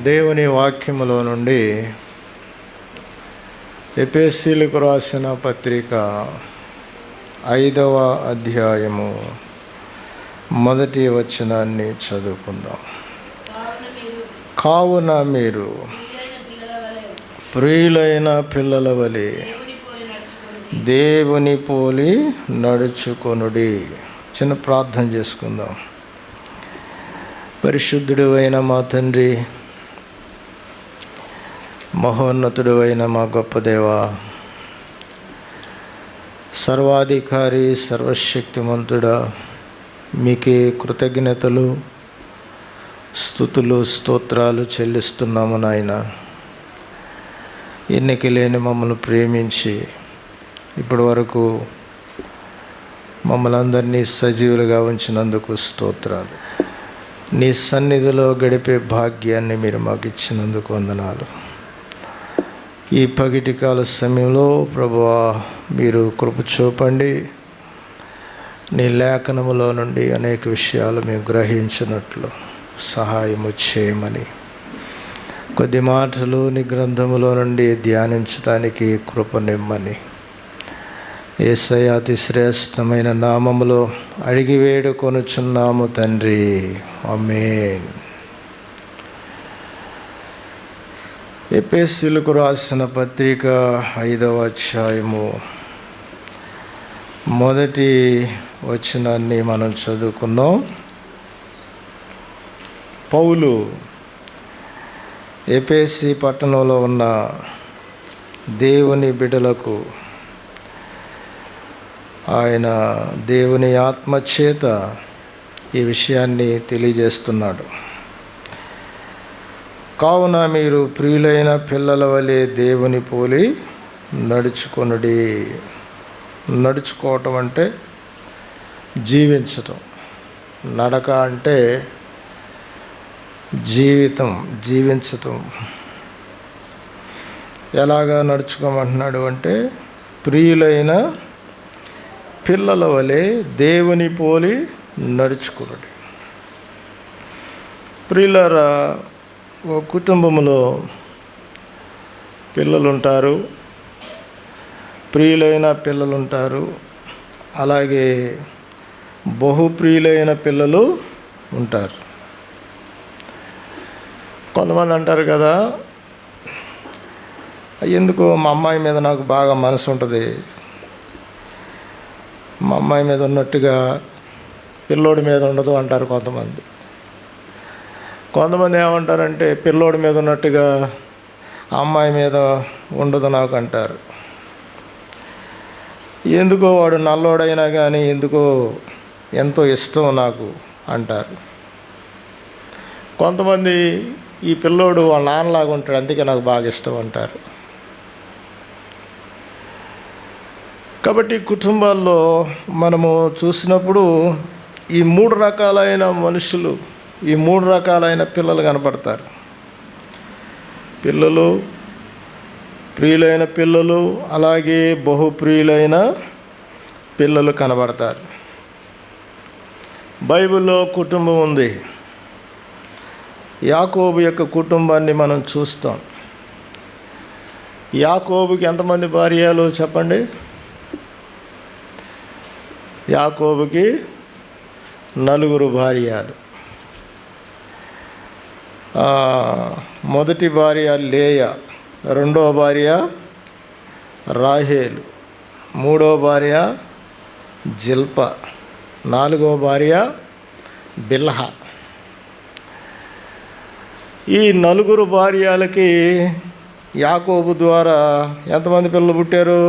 దేవుని వాక్యములో నుండి ఎఫెసీయులకు రాసిన పత్రిక 5వ అధ్యాయము మొదటి వచనాన్ని చదువుకుందాం. కావున మీరు ప్రియులైన పిల్లల వలె దేవుని పోలి నడుచుకొనుడి. చిన్న ప్రార్థన చేసుకుందాం. పరిశుద్ధుడు అయిన మా తండ్రి, మహోన్నతుడు అయిన మా గొప్ప దేవ, సర్వాధికారి సర్వశక్తిమంతుడా, మీకే కృతజ్ఞతలు స్తుతులు స్తోత్రాలు చెల్లిస్తున్నాము నాయన. ఎన్నిక లేని మమ్మల్ని ప్రేమించి ఇప్పటి వరకు మమ్మల్ని అందరినీ సజీవులుగా ఉంచినందుకు స్తోత్రాలు. నీ సన్నిధిలో గడిపే భాగ్యాన్ని మీరు మాకు ఇచ్చినందుకు వందనాలు. ఈ పగటి కాల సమయంలో ప్రభువా, మీరు కృప చూపండి. నీ లేఖనములో నుండి అనేక విషయాలు మేము గ్రహించినట్లు సహాయము చేయమని, కొద్ది మాటలు నీ గ్రంథములో నుండి ధ్యానించడానికి కృపనిమ్మని యేసయ్య అతి శ్రేష్టమైన నామములో అడిగి వేడుకొనుచున్నాము తండ్రి, ఆమేన్. ఎఫెసీయులకు రాసిన పత్రిక 5వ అధ్యాయము మొదటి వచనాన్ని మనం చదువుకున్నాం. పౌలు ఎఫెసీ పట్టణంలో ఉన్న దేవుని బిడ్డలకు ఆయన దేవుని ఆత్మచేత ఈ విషయాన్ని తెలియజేస్తున్నాడు. కావున మీరు ప్రియులైన పిల్లల వలె దేవుని పోలి నడుచుకొనుడి. నడుచుకోవటం అంటే జీవించటం, నడక అంటే జీవించటం. ఎలాగా నడుచుకోమంటున్నాడు అంటే, ప్రియులైన పిల్లల వలె దేవుని పోలి నడుచుకునుడి. ప్రియులారా, ఓ కుటుంబంలో పిల్లలుంటారు, ప్రియులైన పిల్లలుంటారు, అలాగే బహుప్రియులైన పిల్లలు ఉంటారు. కొంతమంది అంటారు కదా, ఎందుకో మా అమ్మాయి మీద నాకు బాగా మనసు ఉంటుంది, మా అమ్మాయి మీద ఉన్నట్టుగా పిల్లోడి మీద ఉండదు అంటారు కొంతమంది. కొంతమంది ఏమంటారంటే, పిల్లోడి మీద ఉన్నట్టుగా అమ్మాయి మీద ఉండదు నాకు అంటారు. ఎందుకో వాడు నల్లోడైనా కానీ ఎందుకో ఎంతో ఇష్టం నాకు అంటారు. కొంతమంది ఈ పిల్లోడు వాళ్ళ నాన్నలాగా ఉంటాడు, అందుకే నాకు బాగా ఇష్టం అంటారు. కాబట్టి కుటుంబాల్లో మనము చూసినప్పుడు ఈ 3 రకాలైన మనుషులు, ఈ 3 రకాలైన పిల్లలు కనపడతారు. పిల్లలు, ప్రియులైన పిల్లలు, అలాగే బహుప్రియులైన పిల్లలు కనబడతారు. బైబిల్లో కుటుంబం ఉంది. యాకోబు యొక్క కుటుంబాన్ని మనం చూస్తాం. యాకోబుకి ఎంతమంది భార్యలు చెప్పండి? యాకోబుకి 4 భార్యలు. మొదటి భార్య లేయా, రెండవ భార్య రాహేలు, మూడవ భార్య జిల్పా, 4వ భార్య బిల్హా. ఈ 4 భార్యలకి యాకోబు ద్వారా ఎంతమంది పిల్లలు పుట్టారు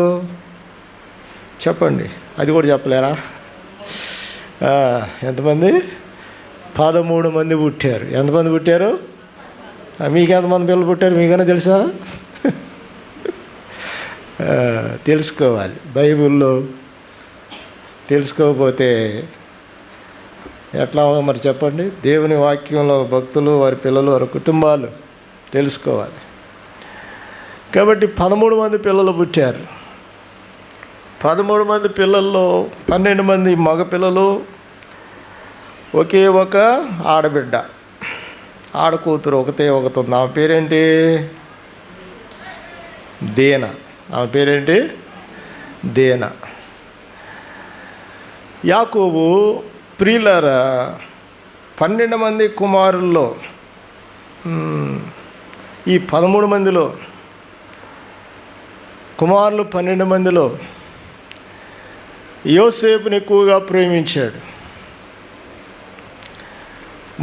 చెప్పండి? అది కూడా చెప్పలేరా? ఎంతమంది? 13 మంది పుట్టారు. ఎంతమంది పుట్టారు? మీకు ఎంతమంది పిల్లలు పుట్టారు మీకైనా తెలుసా? తెలుసుకోవాలి. బైబిల్లో తెలుసుకోకపోతే ఎట్లా మరి చెప్పండి? దేవుని వాక్యంలో భక్తులు, వారి పిల్లలు, వారి కుటుంబాలు తెలుసుకోవాలి. కాబట్టి 13 మంది పిల్లలు పుట్టారు. 13 మంది పిల్లల్లో 12 మంది మగ పిల్లలు, ఒకే ఒక ఆడబిడ్డ. ఆడకూతురు ఒకతే ఒకటి ఉంది. ఆమె పేరేంటి? దీన. ఆమె పేరేంటి? దీన. యాకోబు ప్రియులారా 12 మంది కుమారుల్లో ఈ 13 మందిలో కుమారులు 12 మందిలో యోసేపుని ఎక్కువగా ప్రేమించాడు.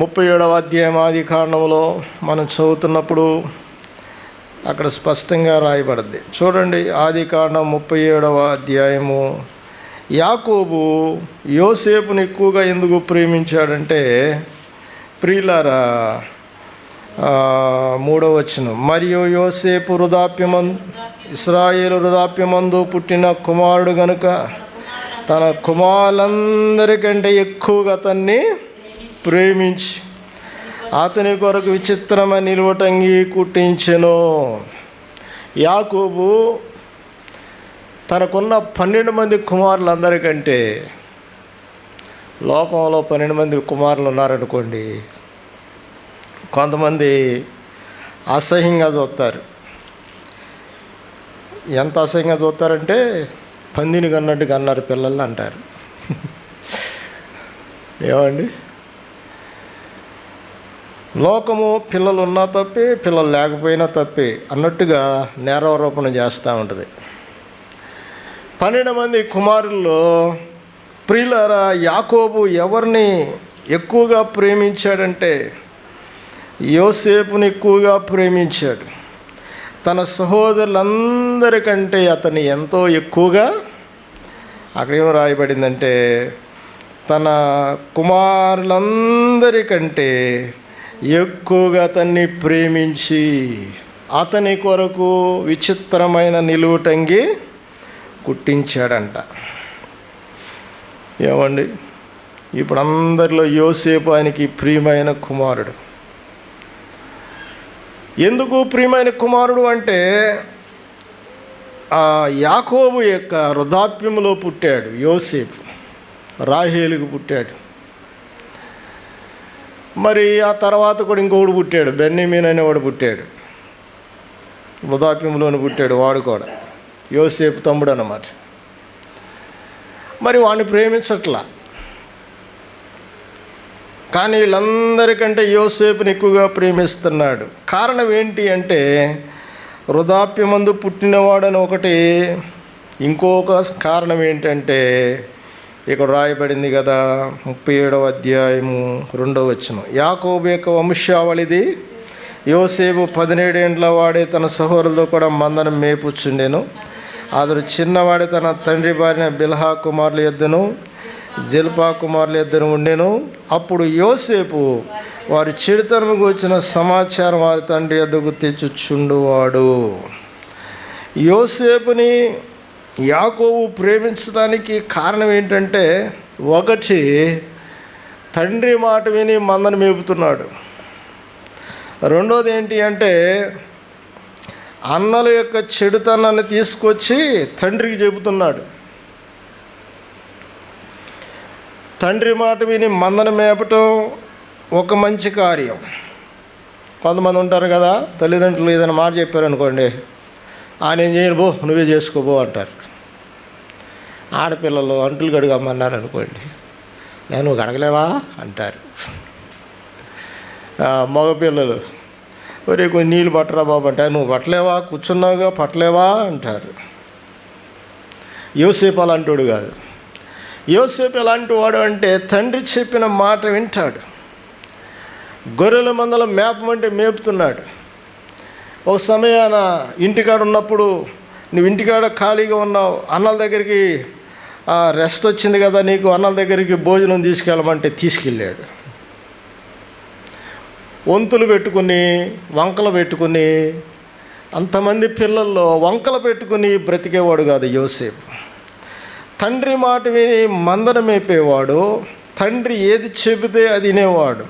37వ అధ్యాయం ఆదికాండంలో మనం చదువుతున్నప్పుడు అక్కడ స్పష్టంగా రాయబడింది. చూడండి, ఆదికాండం 37వ అధ్యాయము. యాకోబు యోసేపుని ఎక్కువగా ఎందుకు ప్రేమించాడంటే, ప్రియులారా 3వ వచనం, మరియు యోసేపు ఇశ్రాయేలు వృద్ధాప్యమందు పుట్టిన కుమారుడు గనుక తన కుమారులందరికంటే ఎక్కువగా అతన్ని ప్రేమించి అతని కొరకు విచిత్రమైన నిలువటంగి కుట్టించెను. యాకోబు తనకున్న 12 మంది కుమారులందరికంటే, లోకంలో 12 మంది కుమారులు ఉన్నారనుకోండి, కొంతమంది అసహ్యంగా చూస్తారు. ఎంత అసహ్యంగా చూస్తారంటే, పందిని కన్నట్టుగా అన్నారు పిల్లల్ని అంటారు. ఏమండి, లోకము పిల్లలు ఉన్నా తప్పే, పిల్లలు లేకపోయినా తప్పే అన్నట్టుగా నేరారోపణ చేస్తూ ఉంటుంది. 12 మంది కుమారుల్లో ప్రియులారా యాకోబు ఎవరిని ఎక్కువగా ప్రేమించాడంటే, యోసేపుని ఎక్కువగా ప్రేమించాడు. తన సహోదరులందరికంటే అతన్ని ఎంతో ఎక్కువగా, అక్కడేం రాయబడిందంటే, తన కుమారులందరికంటే ఎక్కువగా అతన్ని ప్రేమించి అతని కొరకు విచిత్రమైన నిలువుటంగి కుట్టించాడంట. ఏమండి, ఇప్పుడు అందరిలో యోసేపు ఆయనకి ప్రియమైన కుమారుడు. ఎందుకు ప్రియమైన కుమారుడు అంటే, ఆ యాకోబు యొక్క వృద్ధాప్యంలో పుట్టాడు యోసేపు. రాహేలుకు పుట్టాడు. మరి ఆ తర్వాత కూడా ఇంకొకడు పుట్టాడు, బెన్యామీన్ అనేవాడు పుట్టాడు. వృద్ధాప్యంలోనే పుట్టాడు వాడు కూడా, యోసేపు తమ్ముడు అన్నమాట. మరి వాడిని ప్రేమించట్లా. కానీ వీళ్ళందరికంటే యోసేపుని ఎక్కువగా ప్రేమిస్తున్నాడు. కారణం ఏంటి అంటే, వృద్ధాప్యమందు పుట్టినవాడని ఒకటి. ఇంకొక కారణం ఏంటంటే, ఇక్కడ రాయబడింది కదా 37వ అధ్యాయము 2వ వచనం, యాకోబు యొక్క వంశావళిది. యోసేపు 17 ఏండ్ల వాడే తన సహోదరులతో కూడా మందను మేపుచుండెను. అతడు చిన్నవాడే తన తండ్రి భార్య బిల్హా కుమారుల యొద్దను జిల్పా కుమారుల యొద్దను ఉండెను. అప్పుడు యోసేపు వారి చెడుతనముకు వచ్చిన సమాచారం వారి తండ్రి యొద్దకు తెచ్చుచుండువాడు. యోసేపుని యాకోబు ప్రేమించడానికి కారణం ఏంటంటే, ఒకటి, తండ్రి మాట విని మందను మేపుతున్నాడు. రెండోది ఏంటి అంటే, అన్నల యొక్క చెడుతనాన్ని తీసుకొచ్చి తండ్రికి చెబుతున్నాడు. తండ్రి మాట విని మందను మేపటం ఒక మంచి కార్యం. కొంతమంది ఉంటారు కదా, తల్లిదండ్రులు ఏదైనా మాట చెప్పారనుకోండి, నేను చేయను బో, నువ్వే చేసుకోబో అంటారు. ఆడపిల్లలు అంటులు గడగమన్నారు అనుకోండి, నువ్వు గడగలేవా అంటారు. మగపిల్లలు ఒరే కొన్ని నీళ్ళు పట్టరా బాబు అంటారు, నువ్వు పట్టలేవా, కూర్చున్నావుగా పట్టలేవా అంటారు. యోసేపు అలాంటివాడు కాదు. యోసేపు ఎలాంటి వాడు అంటే, తండ్రి చెప్పిన మాట వింటాడు. గొర్రెల మందల మేపమంటే మేపుతున్నాడు. ఒక సమయాన ఇంటికాడ ఉన్నప్పుడు, నువ్వు ఇంటికాడ ఖాళీగా ఉన్నావు, అన్నల దగ్గరికి రెస్ట్ వచ్చింది కదా నీకు, అన్నల దగ్గరికి భోజనం తీసుకెళ్ళమంటే తీసుకెళ్ళాడు. వంతులు పెట్టుకుని, వంకలు పెట్టుకుని, అంతమంది పిల్లల్లో వంకలు పెట్టుకుని బ్రతికేవాడు కాదు యోసేపు. తండ్రి మాట విని మందను మేపేవాడు. తండ్రి ఏది చెబితే అది వినేవాడు.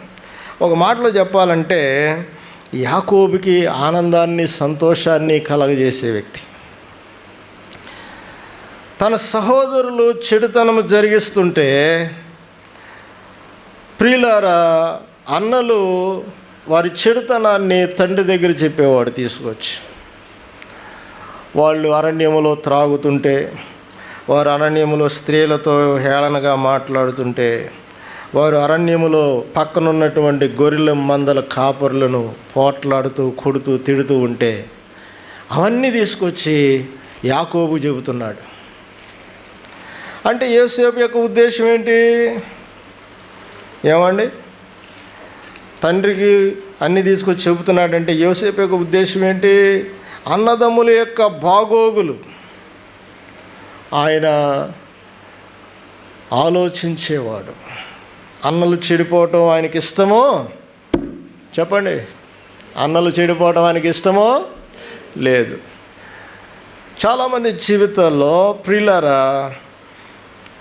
ఒక మాటలో చెప్పాలంటే, యాకోబుకి ఆనందాన్ని, సంతోషాన్ని కలగజేసే వ్యక్తి. తన సహోదరులు చెడుతనము జరిగిస్తుంటే, ప్రియులారా, అన్నలు వారి చెడుతనాన్ని తండ్రి దగ్గర చెప్పేవాడు తీసుకొచ్చి. వాళ్ళు అరణ్యములో త్రాగుతుంటే, వారు అరణ్యములో స్త్రీలతో హేళనగా మాట్లాడుతుంటే, వారు అరణ్యములో పక్కనున్నటువంటి గొర్రెల మందల కాపరులను పోట్లాడుతూ కొడుతూ తిడుతూ ఉంటే అవన్నీ తీసుకొచ్చి యాకోబు చెబుతున్నాడు. అంటే యోసేపు యొక్క ఉద్దేశం ఏంటి? ఏమండి, తండ్రికి అన్నీ తీసుకొచ్చి చెబుతున్నాడంటే యోసేపు యొక్క ఉద్దేశం ఏంటి? అన్నదమ్ముల యొక్క బాగోగులు ఆయన ఆలోచించేవాడు. అన్నలు చెడిపోవటం ఆయనకి ఇష్టమో? చెప్పండి, అన్నలు చెడిపోవటం ఆయనకి ఇష్టమో? లేదు. చాలామంది జీవితాల్లో ప్రియులారా,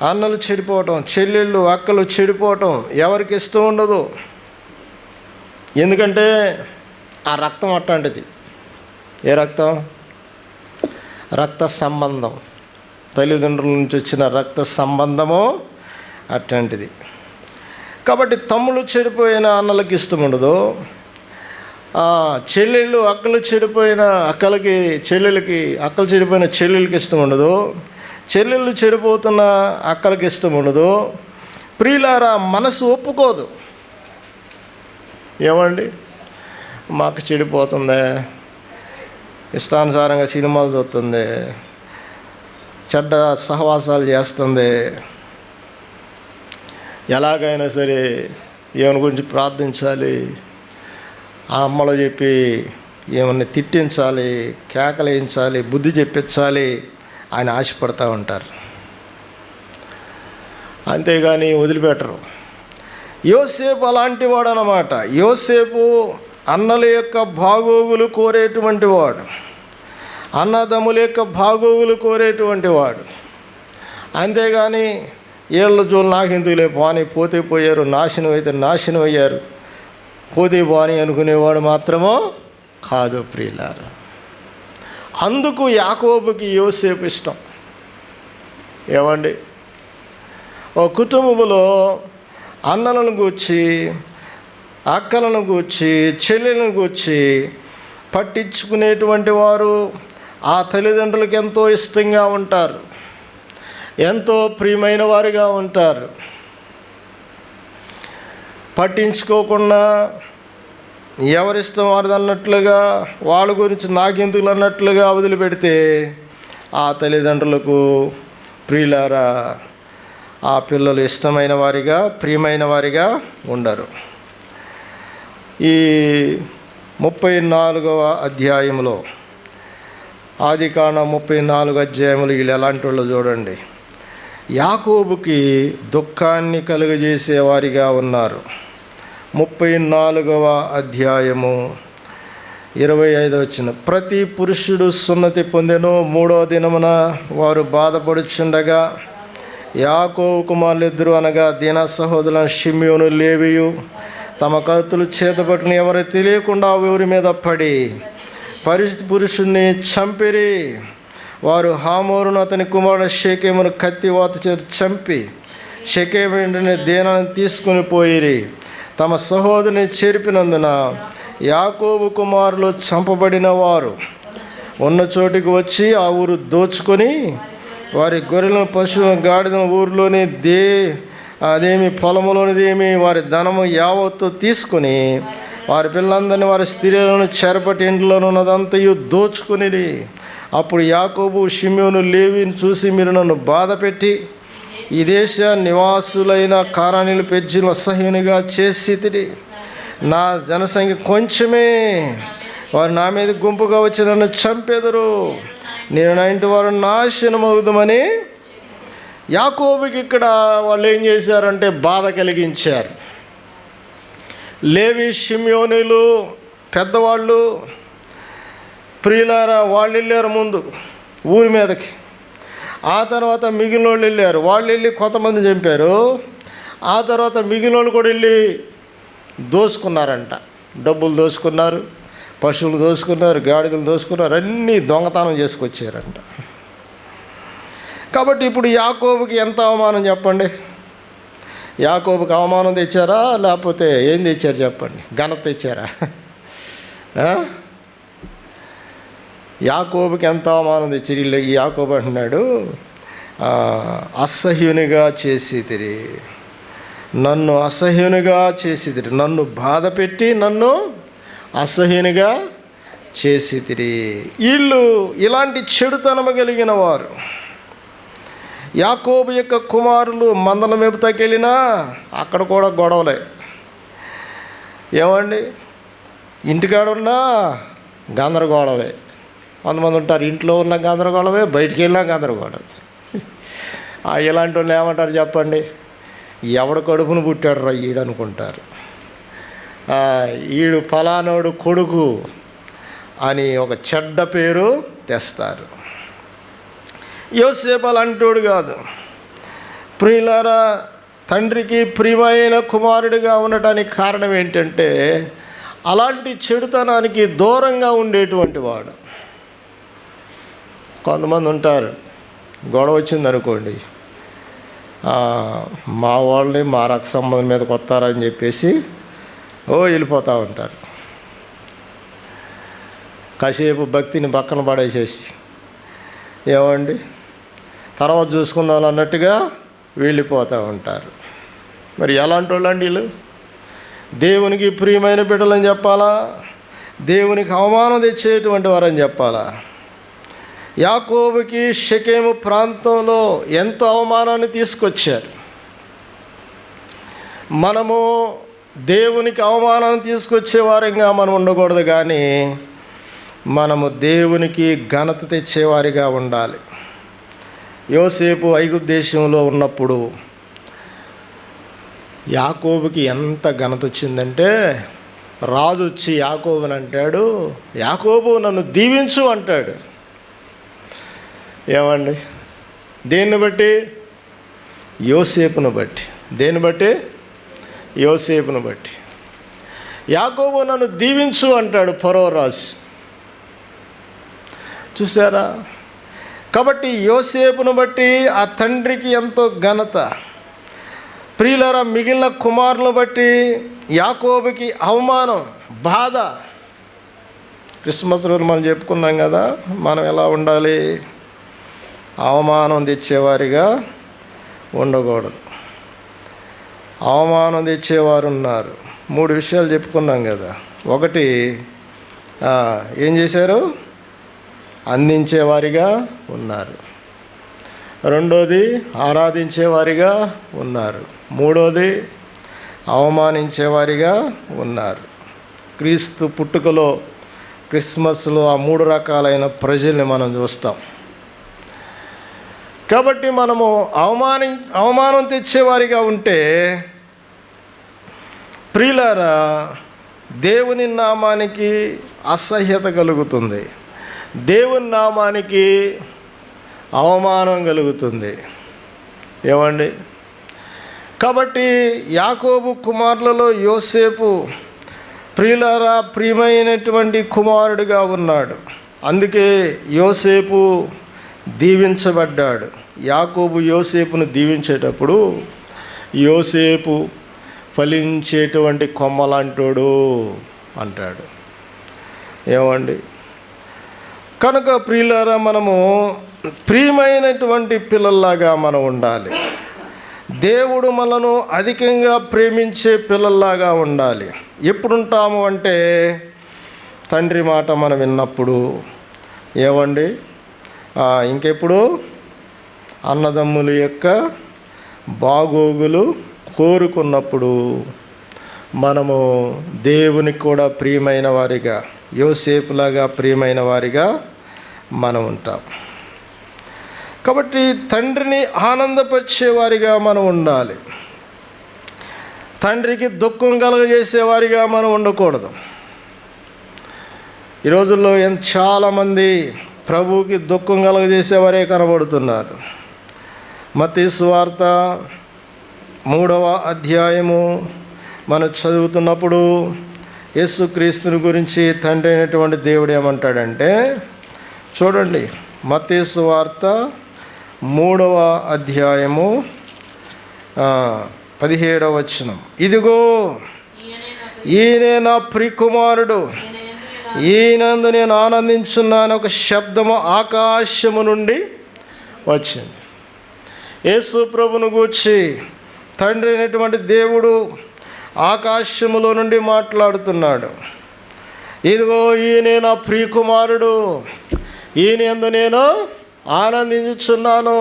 అన్నలు చెడిపోవటం, చెల్లెళ్ళు అక్కలు చెడిపోవటం ఎవరికి ఇష్టం ఉండదు. ఎందుకంటే ఆ రక్తం అట్లాంటిది. ఏ రక్తం? రక్త సంబంధం, తల్లిదండ్రుల నుంచి వచ్చిన రక్త సంబంధము అట్లాంటిది. కాబట్టి తమ్ముళ్ళు చెడిపోయిన అన్నలకి ఇష్టం ఉండదు, చెల్లెళ్ళు అక్కలు చెడిపోయిన అక్కలకి చెల్లెలకి, అక్కలు చెడిపోయిన చెల్లెలకి ఇష్టం ఉండదు, చెల్లెళ్ళు చెడిపోతున్న అక్కలకి ఇష్టం ఉండదు. ప్రియులారా, మనసు ఒప్పుకోదు. ఏమండి, మాకు చెడిపోతుంది, ఇష్టానుసారంగా సినిమాలు చూస్తుంది, చెడ్డ సహవాసాలు చేస్తుంది, ఎలాగైనా సరే ఏమని గురించి ప్రార్థించాలి, ఆ అమ్మలో చెప్పి ఏమన్నా తిట్టించాలి, కేకలేయించాలి, బుద్ధి చెప్పించాలి ఆయన ఆశపడతా ఉంటారు. అంతేగాని వదిలిపెట్టరు. యోసేపు అలాంటి వాడు అన్నమాట. యోసేపు అన్నల యొక్క బాగోగులు కోరేటువంటి వాడు, అన్నదమ్ముల యొక్క బాగోగులు కోరేటువంటి వాడు. అంతేగాని ఏళ్ళ జోలు నాకెందుకులే పోనీ, పోతే పోయారు, నాశనం అయితే నాశనం అయ్యారు, పోతే పోని అనుకునేవాడు మాత్రమో కాదు ప్రియులారా. అందుకు యాకోబుకి యోసేపు ఇష్టం. ఏమండి, ఓ కుటుంబంలో అన్నలను గూర్చి, అక్కలను గూర్చి, చెల్లెలను గూర్చి పట్టించుకునేటువంటి వారు ఆ తల్లిదండ్రులకు ఎంతో ఇష్టంగా ఉంటారు, ఎంతో ప్రియమైన వారిగా ఉంటారు. పట్టించుకోకుండా ఎవరిష్టం వారిది అన్నట్లుగా, వాళ్ళ గురించి నాకెందుకు అన్నట్లుగా వదిలిపెడితే ఆ తల్లిదండ్రులకు ప్రియులారా ఆ పిల్లలు ఇష్టమైన వారిగా, ప్రియమైన వారిగా ఉండరు. ఈ 34వ అధ్యాయంలో, ఆదికాండం 34 అధ్యాయములు వీళ్ళు ఎలాంటి వాళ్ళు చూడండి. యాకోబుకి దుఃఖాన్ని కలుగజేసేవారిగా ఉన్నారు. 34వ అధ్యాయము 25వ వచనం. ప్రతి పురుషుడు సున్నతి పొందెను, 3వ దినమున వారు బాధపడుచుండగా యాకోబు కుమారులిద్దరు అనగా దీనా సహోదరులను షిమ్యోను, లేవియు తమ కత్తులు చేతబట్టుని ఎవరు తెలియకుండా ఊరి మీద పడి పురుషుణ్ణి చంపిరి. వారు హామోరును అతని కుమారుడు షెకెమును కత్తివాత చేత చంపి షెకెము దీనాన్ని తీసుకుని పోయిరి. తమ సహోదరుని చెరిపినందున యాకోబు కుమారులు చంపబడిన వారు ఉన్న చోటికి వచ్చి ఆ ఊరు దోచుకొని వారి గొర్రెలను, పశువులను, గాడిదను ఊరిలోని అదేమి పొలములోనిదేమి వారి ధనము యావత్తు తీసుకుని వారి పిల్లలందరినీ, వారి స్త్రీలను చెరపటి ఇంట్లోనే ఉన్నదంతయు దోచుకుని. అప్పుడు యాకోబు షిమ్యోను, లేవిని చూసి, మీరు నన్ను బాధ పెట్టి ఈ దేశ నివాసులైన కానానీయుల పెజ్జీలు అసహ్యునిగా చేసితిరి. నా జనసంఖ్య కొంచెమే, వారు నా మీద గుంపుగా వచ్చి నన్ను చంపెదరు, నేను నా ఇంటి వారు నాశనమవుదామని యాకోబుకి ఇక్కడ వాళ్ళు ఏం చేశారంటే బాధ కలిగించారు. లేవి, షిమ్యోనులు పెద్దవాళ్ళు ప్రియులారా, వాళ్ళు వెళ్ళారు ముందు ఊరి మీదకి. ఆ తర్వాత మిగిలిన వాళ్ళు వెళ్ళారు. వాళ్ళు వెళ్ళి కొంతమంది చంపారు. ఆ తర్వాత మిగిలిన వాళ్ళు కూడా వెళ్ళి దోసుకున్నారంట. డబ్బులు దోసుకున్నారు, పశువులు దోసుకున్నారు, గాడిదలు దోసుకున్నారు, అన్నీ దొంగతనం చేసుకొచ్చారంట. కాబట్టి ఇప్పుడు యాకోబుకి ఎంత అవమానం చెప్పండి. యాకోబుకి అవమానం తెచ్చారా, లేకపోతే ఏం తెచ్చారు చెప్పండి? ఘనత తెచ్చారా? యాకోబుకి ఎంత అవమానం తెచ్చారు. ఈ యాకోబు అంటున్నాడు, అసహ్యునిగా చేసితిరి, నన్ను అసహ్యునిగా చేసితిరి, నన్ను బాధ పెట్టి నన్ను అసహ్యునిగా చేసితిరి. వీళ్ళు ఇలాంటి చెడుతనము కలిగిన వారు. యాకోబు యొక్క కుమారులు మందల మేపుతాకెళ్ళినా అక్కడ కూడా గొడవలే. ఏమండి, ఇంటికాడున్నా గందరగోళమే. కొంతమంది ఉంటారు ఇంట్లో ఉన్న గందరగోళమే, బయటికి వెళ్ళినా గందరగోళం. ఇలాంటి వాళ్ళు ఏమంటారు చెప్పండి? ఎవడు కడుపును పుట్టాడు రా ఈడు అనుకుంటారు. ఈడు ఫలానోడు కొడుకు అని ఒక చెడ్డ పేరు తెస్తారు. యోసేపు అలాంటోడు కాదు. ప్రియులారా, తండ్రికి ప్రియమైన కుమారుడిగా ఉండటానికి కారణం ఏంటంటే అలాంటి చెడుతనానికి దూరంగా ఉండేటువంటి వాడు. కొంతమంది ఉంటారు, గొడవ వచ్చిందనుకోండి, మా వాళ్ళని మా రక్త సంబంధం మీదకి వస్తారని చెప్పేసి వెళ్ళిపోతూ ఉంటారు. కాసేపు భక్తిని పక్కన పడేసేసి ఏమండి తర్వాత చూసుకుందాం అన్నట్టుగా వెళ్ళిపోతూ ఉంటారు. మరి ఎలాంటి వాళ్ళండి వీళ్ళు? దేవునికి ప్రియమైన బిడ్డలని చెప్పాలా, దేవునికి అవమానం తెచ్చేటువంటి వారని చెప్పాలా? యాకోబుకి షెకెము ప్రాంతంలో ఎంతో అవమానాన్ని తీసుకొచ్చారు. మనము దేవునికి అవమానాన్ని తీసుకొచ్చే వారంగా మనం ఉండకూడదు, కానీ మనము దేవునికి ఘనత తెచ్చేవారిగా ఉండాలి. యోసేపు ఐగుప్తు దేశంలో ఉన్నప్పుడు యాకోబుకి ఎంత ఘనత వచ్చిందంటే, రాజు వచ్చి యాకోబుని అంటాడు, యాకోబు నన్ను దీవించు అంటాడు. ఏమండి, దేన్ని బట్టి? యోసేపును బట్టి. దేన్ని బట్టి? యోసేపును బట్టి. యాకోబు నన్ను దీవించు అంటాడు ఫరో రాజు. చూసారా? కాబట్టి యోసేపును బట్టి ఆ తండ్రికి ఎంతో ఘనత. ప్రియులారా, మిగిలిన కుమారులను బట్టి యాకోబుకి అవమానం, బాధ. క్రిస్మస్ రోజు మనం చెప్పుకున్నాం కదా, మనం ఎలా ఉండాలి? అవమానం తెచ్చేవారిగా ఉండకూడదు. అవమానం తెచ్చేవారు ఉన్నారు. 3 విషయాలు చెప్పుకున్నాం కదా. ఒకటి, ఏం చేశారు? అందించేవారిగా ఉన్నారు. రెండోది, ఆరాధించేవారిగా ఉన్నారు. మూడోది, అవమానించేవారిగా ఉన్నారు. క్రీస్తు పుట్టుకలో, క్రిస్మస్లో ఆ 3 రకాలైన ప్రజల్ని మనం చూస్తాం. కాబట్టి మనము అవమానం తెచ్చేవారిగా ఉంటే, ప్రియులారా, దేవుని నామానికి అసహ్యత కలుగుతుంది, దేవుని నామానికి అవమానం కలుగుతుంది. ఏమండి? కాబట్టి యాకోబు కుమారులలో యోసేపు ప్రియులారా ప్రియమైనటువంటి కుమారుడిగా ఉన్నాడు. అందుకే యోసేపు దీవించబడ్డాడు. యాకోబు యోసేపును దీవించేటప్పుడు, యోసేపు ఫలించేటువంటి కొమ్మలాంటోడు అంటాడు. ఏమండి? కనుక ప్రియులారా, మనము ప్రియమైనటువంటి పిల్లల్లాగా మనం ఉండాలి. దేవుడు మనను అధికంగా ప్రేమించే పిల్లల్లాగా ఉండాలి. ఎప్పుడుంటాము అంటే, తండ్రి మాట మనం విన్నప్పుడు. ఏమండి? ఇంకెప్పుడు? అన్నదమ్ముల యొక్క బాగోగులు కోరుకున్నప్పుడు మనము దేవునికి కూడా ప్రియమైన వారిగా, యోసేపులాగా ప్రియమైన వారిగా మనం ఉంటాం. కాబట్టి తండ్రిని ఆనందపరిచేవారిగా మనం ఉండాలి. తండ్రికి దుఃఖం కలుగజేసేవారిగా మనం ఉండకూడదు. ఈ రోజుల్లో చాలామంది ప్రభువుకి దుఃఖం కలుగజేసేవారే కనబడుతున్నారు. మత్తయి సువార్త 3వ అధ్యాయము మనం చదువుతున్నప్పుడు యేసుక్రీస్తుని గురించి తండ్రి అయినటువంటి దేవుడు ఏమంటాడంటే, చూడండి, మత్తయి సువార్త 3వ అధ్యాయము 17వ వచనం, ఇదిగో ఈయనే నా ప్రియకుమారుడు, ఈయనందు నేను ఆనందించున్నాను ఒక శబ్దము ఆకాశము నుండి వచ్చింది. యేసు ప్రభును గూర్చి తండ్రి అయినటువంటి దేవుడు ఆకాశములో నుండి మాట్లాడుతున్నాడు. ఇదిగో ఈయనే నా ప్రియకుమారుడు, ఈయన యందు నేను ఆనందించుచున్నాను.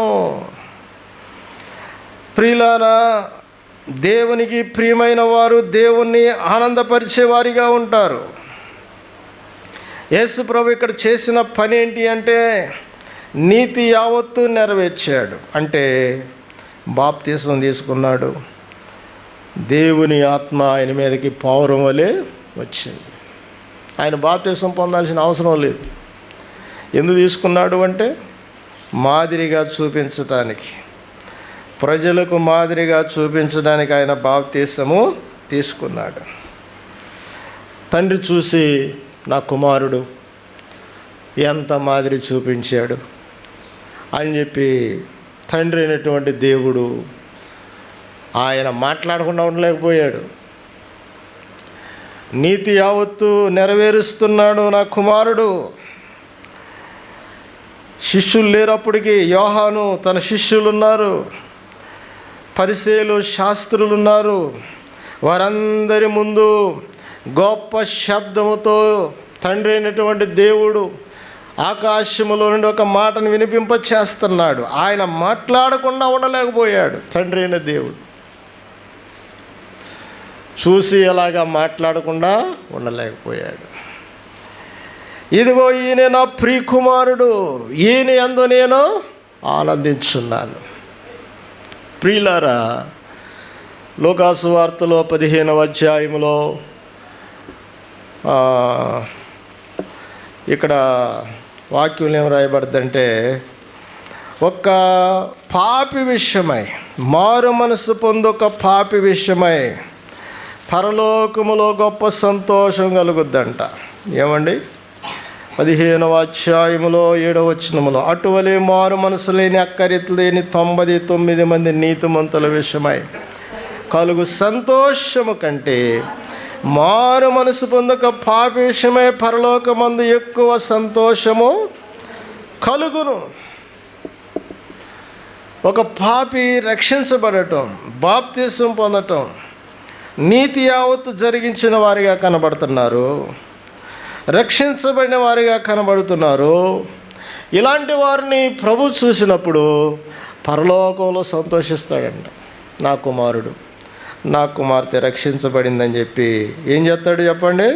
ప్రియులారా, దేవునికి ప్రియమైన వారు దేవుణ్ణి ఆనందపరిచేవారిగా ఉంటారు. యేసు ప్రభు ఇక్కడ చేసిన పని ఏంటి అంటే నీతి యావత్తు నెరవేర్చాడు. అంటే బాప్తీసం తీసుకున్నాడు, దేవుని ఆత్మ ఆయన మీదకి పౌరం వలె వచ్చింది. ఆయన బాప్తీసం పొందాల్సిన అవసరం లేదు. ఎందుకు తీసుకున్నాడు అంటే మాదిరిగా చూపించటానికి, ప్రజలకు మాదిరిగా చూపించడానికి ఆయన బాప్తీసము తీసుకున్నాడు. తండ్రి చూసి నా కుమారుడు ఎంత మాదిరి చూపించాడు అని చెప్పి తండ్రి అయినటువంటి దేవుడు ఆయన మాట్లాడకుండా ఉండలేకపోయాడు. నీతి యావత్తు నెరవేరుస్తున్నాడు నా కుమారుడు. శిష్యులు లేరప్పటికి యోహాను తన శిష్యులు ఉన్నారు, పరిసయ్యులు శాస్త్రులు ఉన్నారు. వారందరి ముందు గొప్ప శబ్దముతో తండ్రి అయినటువంటి దేవుడు ఆకాశములో నుండి ఒక మాటను వినిపింపచేస్తున్నాడు. ఆయన మాట్లాడకుండా ఉండలేకపోయాడు. తండ్రి అయిన దేవుడు చూసి అలాగా మాట్లాడకుండా ఉండలేకపోయాడు. ఇదిగో ఈయన నా ప్రియకుమారుడు, ఈయన యందు నేను ఆనందించున్నాను. ప్రియులారా, లూకాసు వార్తలో 15వ అధ్యాయంలో ఇక్కడ వాక్యం ఏం రాయబడుతుందంటే, ఒక పాపి విషయమై, మారు మనసు పొందొక పాపి విషయమై పరలోకములో గొప్ప సంతోషం కలుగుద్దంట. ఏమండి? 15వ అధ్యాయములో 7వ వచనములో, అటువలే మారు మనసు లేని అక్కరిత లేని 99 మంది నీతిమంతుల విషయమై కలుగు సంతోషము కంటే మారు మనసు పొందక పాపి విషయమై పరలోకమందు ఎక్కువ సంతోషము కలుగును. ఒక పాపి రక్షించబడటం, బాప్తీసం పొందటం, నీతి యావత్తు జరిగించిన వారిగా కనబడుతున్నారు, రక్షించబడిన వారిగా కనబడుతున్నారు. ఇలాంటి వారిని ప్రభు చూసినప్పుడు పరలోకంలో సంతోషిస్తాడంట. నా కుమారుడు, నా కుమార్తె రక్షించబడిందని చెప్పి ఏం చేస్తాడు చెప్పండి?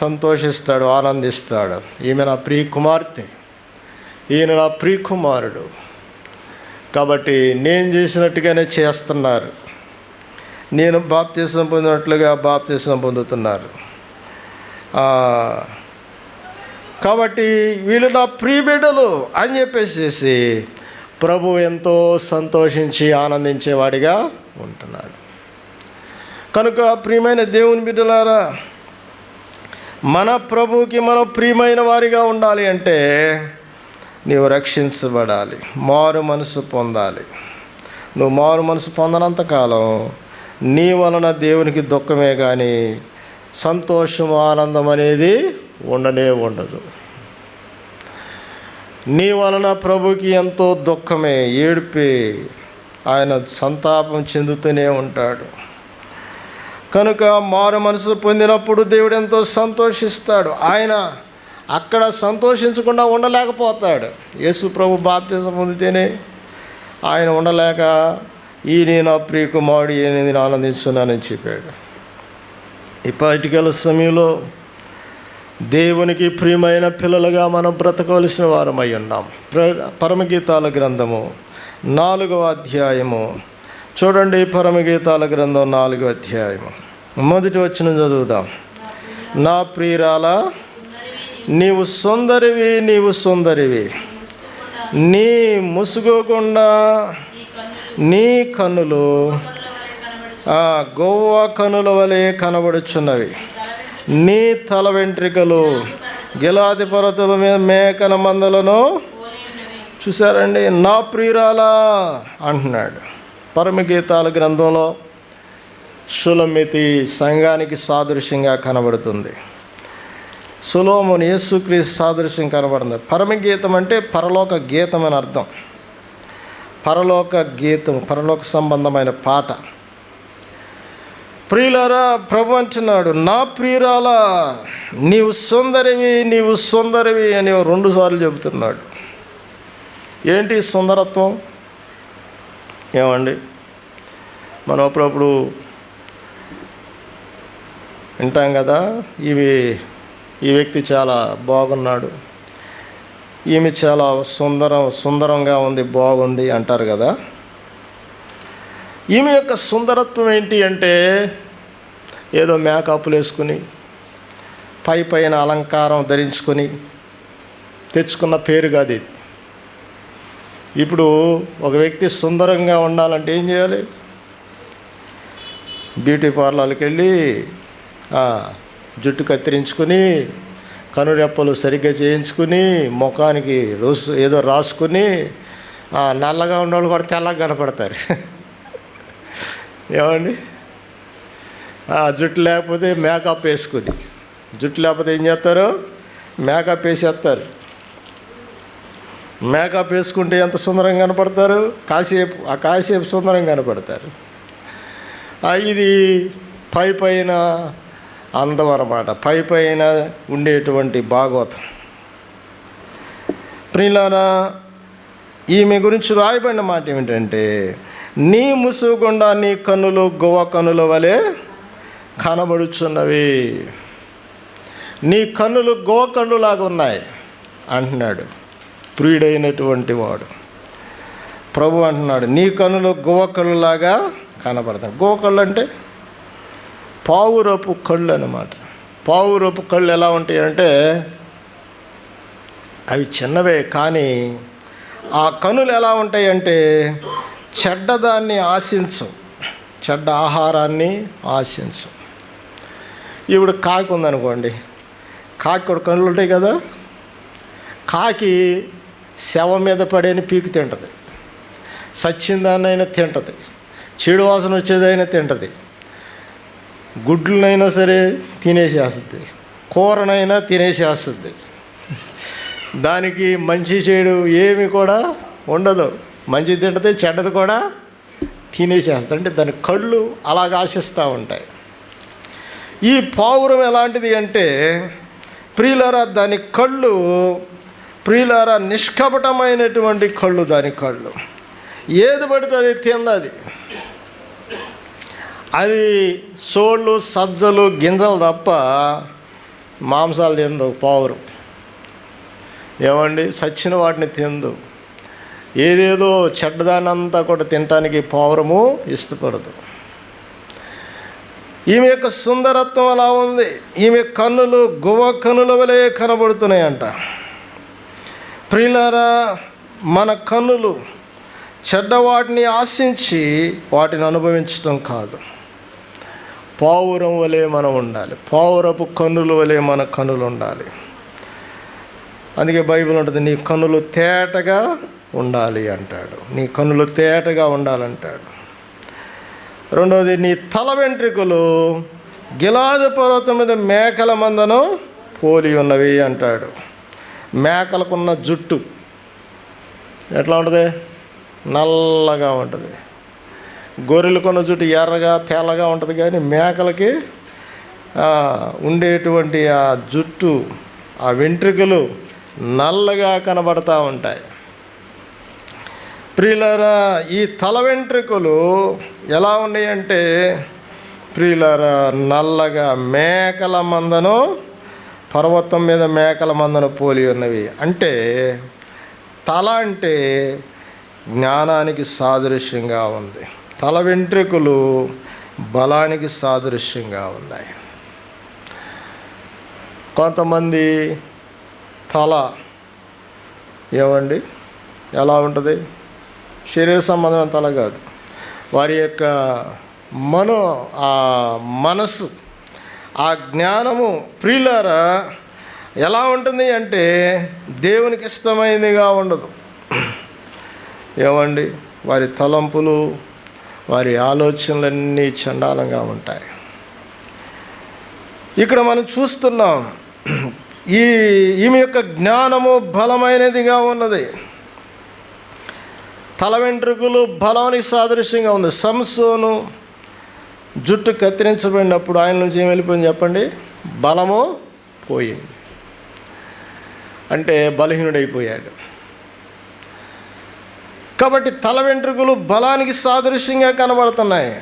సంతోషిస్తాడు, ఆనందిస్తాడు. ఈమె నా ప్రియ కుమార్తె, ఈయన నా ప్రియ కుమారుడు, కాబట్టి నేను చేసినట్టుగానే చేస్తున్నారు, నేను బాప్తీసం పొందినట్లుగా బాప్తీసం పొందుతున్నారు. కాబట్టి వీళ్ళు నా ప్రియ బిడ్డలు అని చెప్పేసి ప్రభు ఎంతో సంతోషించి ఆనందించేవాడిగా ఉంటున్నాడు. కనుక ప్రియమైన దేవుని బిడ్డలారా, మన ప్రభువుకి మనం ప్రియమైన వారిగా ఉండాలి అంటే నీవు రక్షించబడాలి, మారు మనసు పొందాలి. నువ్వు మారు మనసు పొందనంతకాలం నీ వలన దేవునికి దుఃఖమే కానీ సంతోషం, ఆనందం అనేది ఉండనే ఉండదు. నీ వలన ప్రభుకి ఎంతో దుఃఖమే, ఏడుపే, ఆయన సంతాపం చెందుతూనే ఉంటాడు. కనుక మారు మనసు పొందినప్పుడు దేవుడు ఎంతో సంతోషిస్తాడు. ఆయన అక్కడ సంతోషించకుండా ఉండలేకపోతాడు. యేసు ప్రభు బాప్తిసం పొందితేనే ఆయన ఉండలేక ఈయన నా ప్రియ కుమారుడు, ఈయన నేను ఆనందిస్తున్నానని చెప్పాడు. ఇప్పటికల సమయంలో దేవునికి ప్రియమైన పిల్లలుగా మనం బ్రతకవలసిన వారమై ఉన్నాం. పరమగీతాల గ్రంథము 4వ అధ్యాయము చూడండి. పరమగీతాల గ్రంథం 4వ అధ్యాయము 1వ వచనం చదువుదాం. నా ప్రియురాల, నీవు సుందరివి, నీవు సుందరివి, నీ ముసుగకుండా నీ కన్నులు గోవా కనుల వలె కనబడుచున్నవి, నీ తల వెంట్రికలు గిలాది పర్వతాల మీద మేకల మందలను. చూసారండి, నా ప్రియురాలా అంటున్నాడు. పరమగీతాల గ్రంథంలో షులమితి సంఘానికి సాదృశ్యంగా కనబడుతుంది. సొలొమోను యేసుక్రీస్తు సాదృశ్యం కనబడుతుంది. పరమగీతం అంటే పరలోక గీతం అని అర్థం. పరలోక గీతం, పరలోక సంబంధమైన పాట. ప్రియులారా, ప్రభు అంటున్నాడు, నా ప్రియురాల నీవు సుందరివి, నీవు సుందరివి అని 2 సార్లు చెబుతున్నాడు. ఏంటి సుందరత్వం? ఏమండి, మనం అప్పుడప్పుడు వింటాం కదా, ఈ వ్యక్తి చాలా బాగున్నాడు, ఈమె చాలా సుందరంగా ఉంది, బాగుంది అంటారు కదా. ఈమె యొక్క సుందరత్వం ఏంటి అంటే ఏదో మేకప్లు వేసుకుని పైన అలంకారం ధరించుకొని తెచ్చుకున్న పేరు కాదు ఇది. ఇప్పుడు ఒక వ్యక్తి సుందరంగా ఉండాలంటే ఏం చేయాలి? బ్యూటీ పార్లర్కి వెళ్ళి జుట్టు కత్తిరించుకుని, కనురెప్పలు సరిగ్గా చేయించుకుని, ముఖానికి ఏదో రాసుకుని, నల్లగా ఉన్నవాళ్ళు కూడా తెల్లగా కనపడతారు. ఏమండి, జుట్టు లేకపోతే మేకప్ వేసుకుని, జుట్టు లేకపోతే ఏం చేస్తారు? మేకప్ వేసేస్తారు. మేకప్ వేసుకుంటే ఎంత సుందరంగా కనపడతారు? కాసేపు సుందరంగా కనపడతారు. ఇది పైన అందం అన్నమాట, పైన ఉండేటువంటి భాగవతం. ప్రియులారా, ఈమె గురించి రాయబడిన మాట ఏమిటంటే, నీ ముసుగు గుండా నీ కన్నులు గోవ కన్నుల వలె కనబడుచున్నవి. నీ కన్నులు గోవ కన్నులాగా ఉన్నాయి అంటున్నాడు ప్రియుడైనటువంటి వాడు. ప్రభు అంటున్నాడు, నీ కన్నులు గోవ కన్నులాగా కనబడతాయి. గోవ కళ్ళు అంటే పావురపు కళ్ళు అన్నమాట. పావురపు కళ్ళు ఎలా ఉంటాయి అంటే అవి చిన్నవే, కానీ ఆ కనులు ఎలా ఉంటాయి అంటే చెడ్డదాన్ని ఆశించు, చెడ్డ ఆహారాన్ని ఆశించు. ఇప్పుడు కాకి ఉందనుకోండి, కాకి కూడా కళ్ళు ఉంటాయి కదా. కాకి శవం మీద పడేని పీకి తింటుంది, సచ్చిందాన్నైనా తింటుంది, చెడు వాసన వచ్చేదైనా తింటుంది, గుడ్లనైనా సరే తినేసేస్తుంది, కూరనైనా తినేసేస్తుంది. దానికి మంచి చెడు ఏమి కూడా ఉండదు. మంచి తింటుంది, చెడ్డది కూడా తినేసేస్తుంది. అంటే దాని కళ్ళు అలాగ ఆశిస్తూ ఉంటాయి. ఈ పావురం ఎలాంటిది అంటే ప్రియులారా, దాని కళ్ళు ప్రియులారా నిష్కపటమైనటువంటి కళ్ళు. దాని కళ్ళు ఏది పడితే అది తిందది. అది సోళ్ళు, సజ్జలు, గింజలు తప్ప మాంసాలు తిందు పావురం. ఏమండి, సచ్చిన వాటిని తిందు. ఏదేదో చెడ్డదానంతా కూడా తినటానికి పావురము ఇష్టపడదు. ఈమె యొక్క సుందరత్వం అలా ఉంది. ఈమె కన్నులు గువ్వ కన్నుల వలె కనబడుతున్నాయంట. ప్రియులారా, మన కన్నులు చెడ్డవాటిని ఆశించి వాటిని అనుభవించడం కాదు. పావురం వలె మనం ఉండాలి. పావురపు కన్నుల వలె మన కన్నులు ఉండాలి. అందుకే బైబిల్ ఉంటుంది, నీ కన్నులు తేటగా ఉండాలి అంటాడు. నీ కన్నులు తేటగా ఉండాలంటాడు. రెండవది, నీ తల వెంట్రుకలు గిలాదు పర్వతం మీద మేకల మందను పోలి ఉన్నవి అంటాడు. మేకలకున్న జుట్టు ఎట్లా ఉంటుంది? నల్లగా ఉంటుంది. గొర్రెలకున్న జుట్టు ఎర్రగా తెల్లగా ఉంటుంది, కానీ మేకలకి ఉండేటువంటి ఆ జుట్టు, ఆ వెంట్రుకలు నల్లగా కనబడతా ఉంటాయి. ప్రియులారా, ఈ తల వెంట్రుకలు ఎలా ఉన్నాయంటే ప్రియులారా నల్లగా మేకల మందను, పర్వతం మీద మేకల మందను పోలి ఉన్నవి. అంటే తల అంటే జ్ఞానానికి సాదృశ్యంగా ఉంది. తల వెంట్రుకలు బలానికి సాదృశ్యంగా ఉన్నాయి. కొంతమంది తల ఏమండి ఎలా ఉంటుంది? శరీర సంబంధమైన తల కాదు, వారి యొక్క మనసు, ఆ జ్ఞానము ప్రియులారా ఎలా ఉంటుంది అంటే దేవునికి ఇష్టమైనదిగా ఉండదు. ఏమండి, వారి తలంపులు, వారి ఆలోచనలన్నీ చండాలంగా ఉంటాయి. ఇక్కడ మనం చూస్తున్నాం, ఈమె యొక్క జ్ఞానము బలమైనదిగా ఉన్నది. తల వెంట్రుకలు బలానికి సాదృశ్యంగా ఉంది. సంసోను జుట్టు కత్తిరించబడినప్పుడు ఆయన నుంచి ఏం వెళ్ళిపోయింది చెప్పండి? బలము పోయింది. అంటే బలహీనుడైపోయాడు. కాబట్టి తల వెంట్రుకలు బలానికి సాదృశ్యంగా కనబడుతున్నాయి.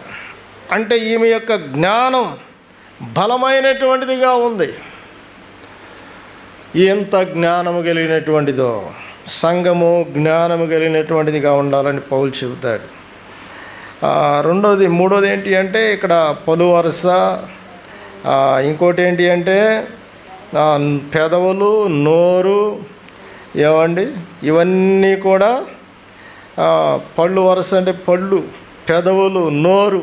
అంటే ఈమె యొక్క జ్ఞానం బలమైనటువంటిదిగా ఉంది. ఎంత జ్ఞానము కలిగినటువంటిదో, సంఘము జ్ఞానము కలిగినటువంటిదిగా ఉండాలని పౌలు చెబుతాడు. మూడోది ఏంటి అంటే ఇక్కడ పలు వరుస, ఇంకోటి ఏంటి అంటే పెదవులు, నోరు, ఏమండి ఇవన్నీ కూడా పళ్ళు వరుస అంటే పళ్ళు, పెదవులు, నోరు,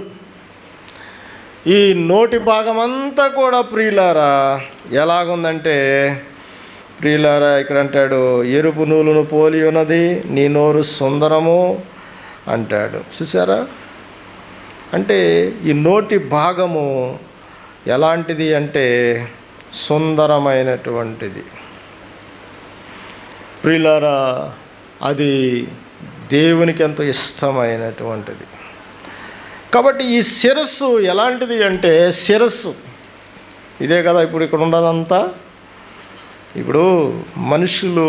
ఈ నోటి భాగం అంతా కూడా ప్రియులారా ఎలాగుందంటే, ప్రియులారా ఇక్కడ అంటాడు, ఎరుపు నూలును పోలి ఉన్నది నీ నోరు సుందరము అంటాడు. చూసారా? అంటే ఈ నోటి భాగము ఎలాంటిది అంటే సుందరమైనటువంటిది. ప్రియులారా అది దేవునికి ఎంతో ఇష్టమైనటువంటిది. కాబట్టి ఈ శిరస్సు ఎలాంటిది అంటే, శిరస్సు ఇదే కదా ఇప్పుడు ఇక్కడ ఉండదంతా. ఇప్పుడు మనుషులు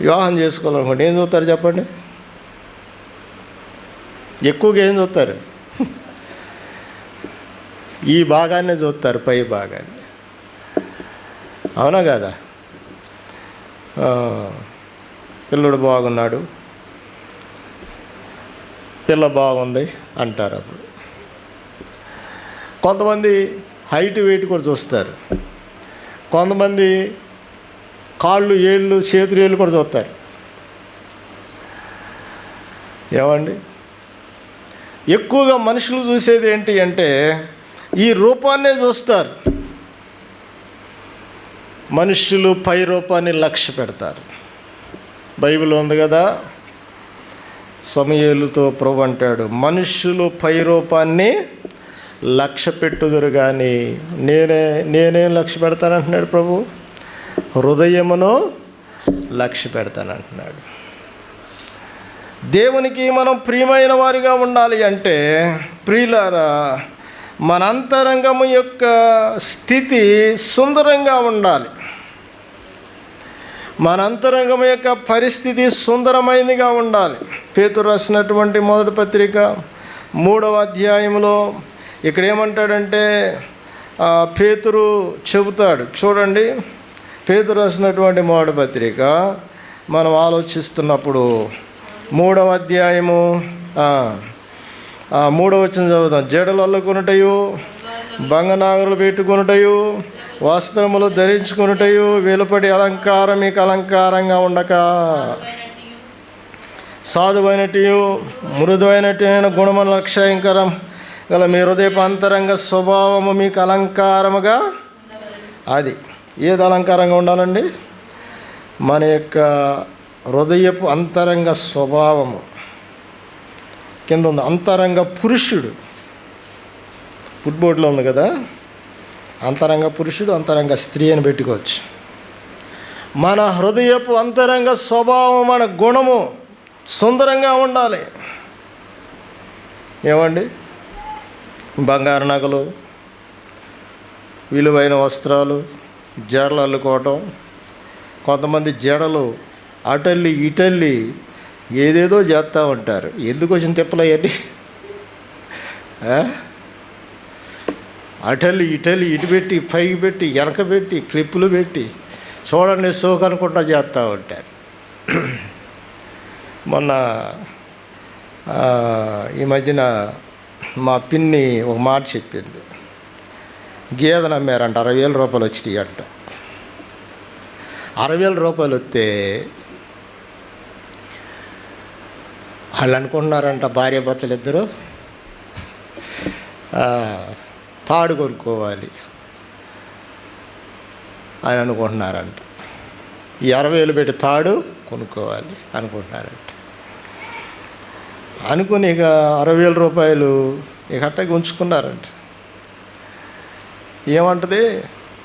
వివాహం చేసుకోవాలనుకోండి, ఏం చూస్తారు చెప్పండి? ఎక్కువగా ఏం చూస్తారు? ఈ భాగాన్ని చూస్తారు, పై భాగాన్ని. అవునా కదా? పిల్లడు బాగున్నాడు, పిల్ల బాగుంది అంటారు. అప్పుడు కొంతమంది హైట్ వెయిట్ కూడా చూస్తారు. కొంతమంది కాళ్ళు, ఏళ్ళు, చేతులు, ఏళ్ళు కూడా చూస్తారు. ఏమండి? ఎక్కువగా మనుషులు చూసేది ఏంటి అంటే ఈ రూపాన్నే చూస్తారు. మనుషులు పై రూపాన్ని లక్ష్య పెడతారు. బైబిల్ ఉంది కదా, సమూయేలుతో ప్రభు అంటాడు, మనుషులు పై రూపాన్ని లక్ష్య పెట్టుదురు కానీ నేనేం లక్ష్య పెడతానంటున్నాడు ప్రభు? హృదయమును లక్ష్య పెడతానంటున్నాడు. దేవునికి మనం ప్రియమైన వారిగా ఉండాలి అంటే ప్రియులారా, మన అంతరంగము యొక్క స్థితి సుందరంగా ఉండాలి. మన అంతరంగం యొక్క పరిస్థితి సుందరమైనదిగా ఉండాలి. పేతురు రాసినటువంటి మొదటి పత్రిక 3వ అధ్యాయంలో ఇక్కడ ఏమంటాడంటే, పేతురు చెబుతాడు చూడండి. పేతురు రాసినటువంటి మొదటి పత్రిక మనం ఆలోచిస్తున్నప్పుడు 3వ అధ్యాయము 3వ వచనం చదువుతాం. జడలు అల్లుకొనుటయు, బంగనాగరులు పెట్టుకొనుటయు, వస్త్రములు ధరించుకొనుటయు, వెలుపటి అలంకారం మీకు అలంకారంగా ఉండక సాధువైనట్టు మృదువైనట్టు గుణముల లక్ష్యంకరం గల మీ హృదయపు అంతరంగ స్వభావము మీకు అలంకారముగా. అది ఏది అలంకారంగా ఉండాలండి? మన యొక్క హృదయపు అంతరంగ స్వభావము. కింద ఉంది అంతరంగ పురుషుడు, ఫుట్బోర్డ్లో ఉంది కదా, అంతరంగ పురుషుడు, అంతరంగ స్త్రీ అని పెట్టుకోవచ్చు. మన హృదయపు అంతరంగ స్వభావం, మన గుణము సుందరంగా ఉండాలి. ఏమండి? బంగారు నగలు, విలువైన వస్త్రాలు, జడలు అల్లుకోవటం. కొంతమంది జడలు అటల్లి ఇటల్లి ఏదేదో చేస్తూ ఉంటారు. ఎందుకు వచ్చిన తిప్పలయ్యది? అటల్లి ఇటల్లి ఇటు పెట్టి, పైకి పెట్టి, వెనక పెట్టి, క్లిప్పులు పెట్టి చూడండి సోకు అనుకుంటా చేస్తూ ఉంటారు. మొన్న ఈ మధ్యన మా పిన్ని ఒక మాట చెప్పింది. గేదెను అమ్మారంట, 60,000 రూపాయలు వచ్చినాయి అంట. 60,000 రూపాయలు వస్తే వాళ్ళు అనుకుంటున్నారంట, భార్యాభర్తలు ఇద్దరు తాడు కొనుక్కోవాలి అని అనుకుంటున్నారంట. ఈ 60,000 పెట్టి తాడు కొనుక్కోవాలి అనుకుంటున్నారంట. అనుకుని ఇక 60,000 రూపాయలు ఇక అట్టకి ఉంచుకున్నారంట. ఏమంటది,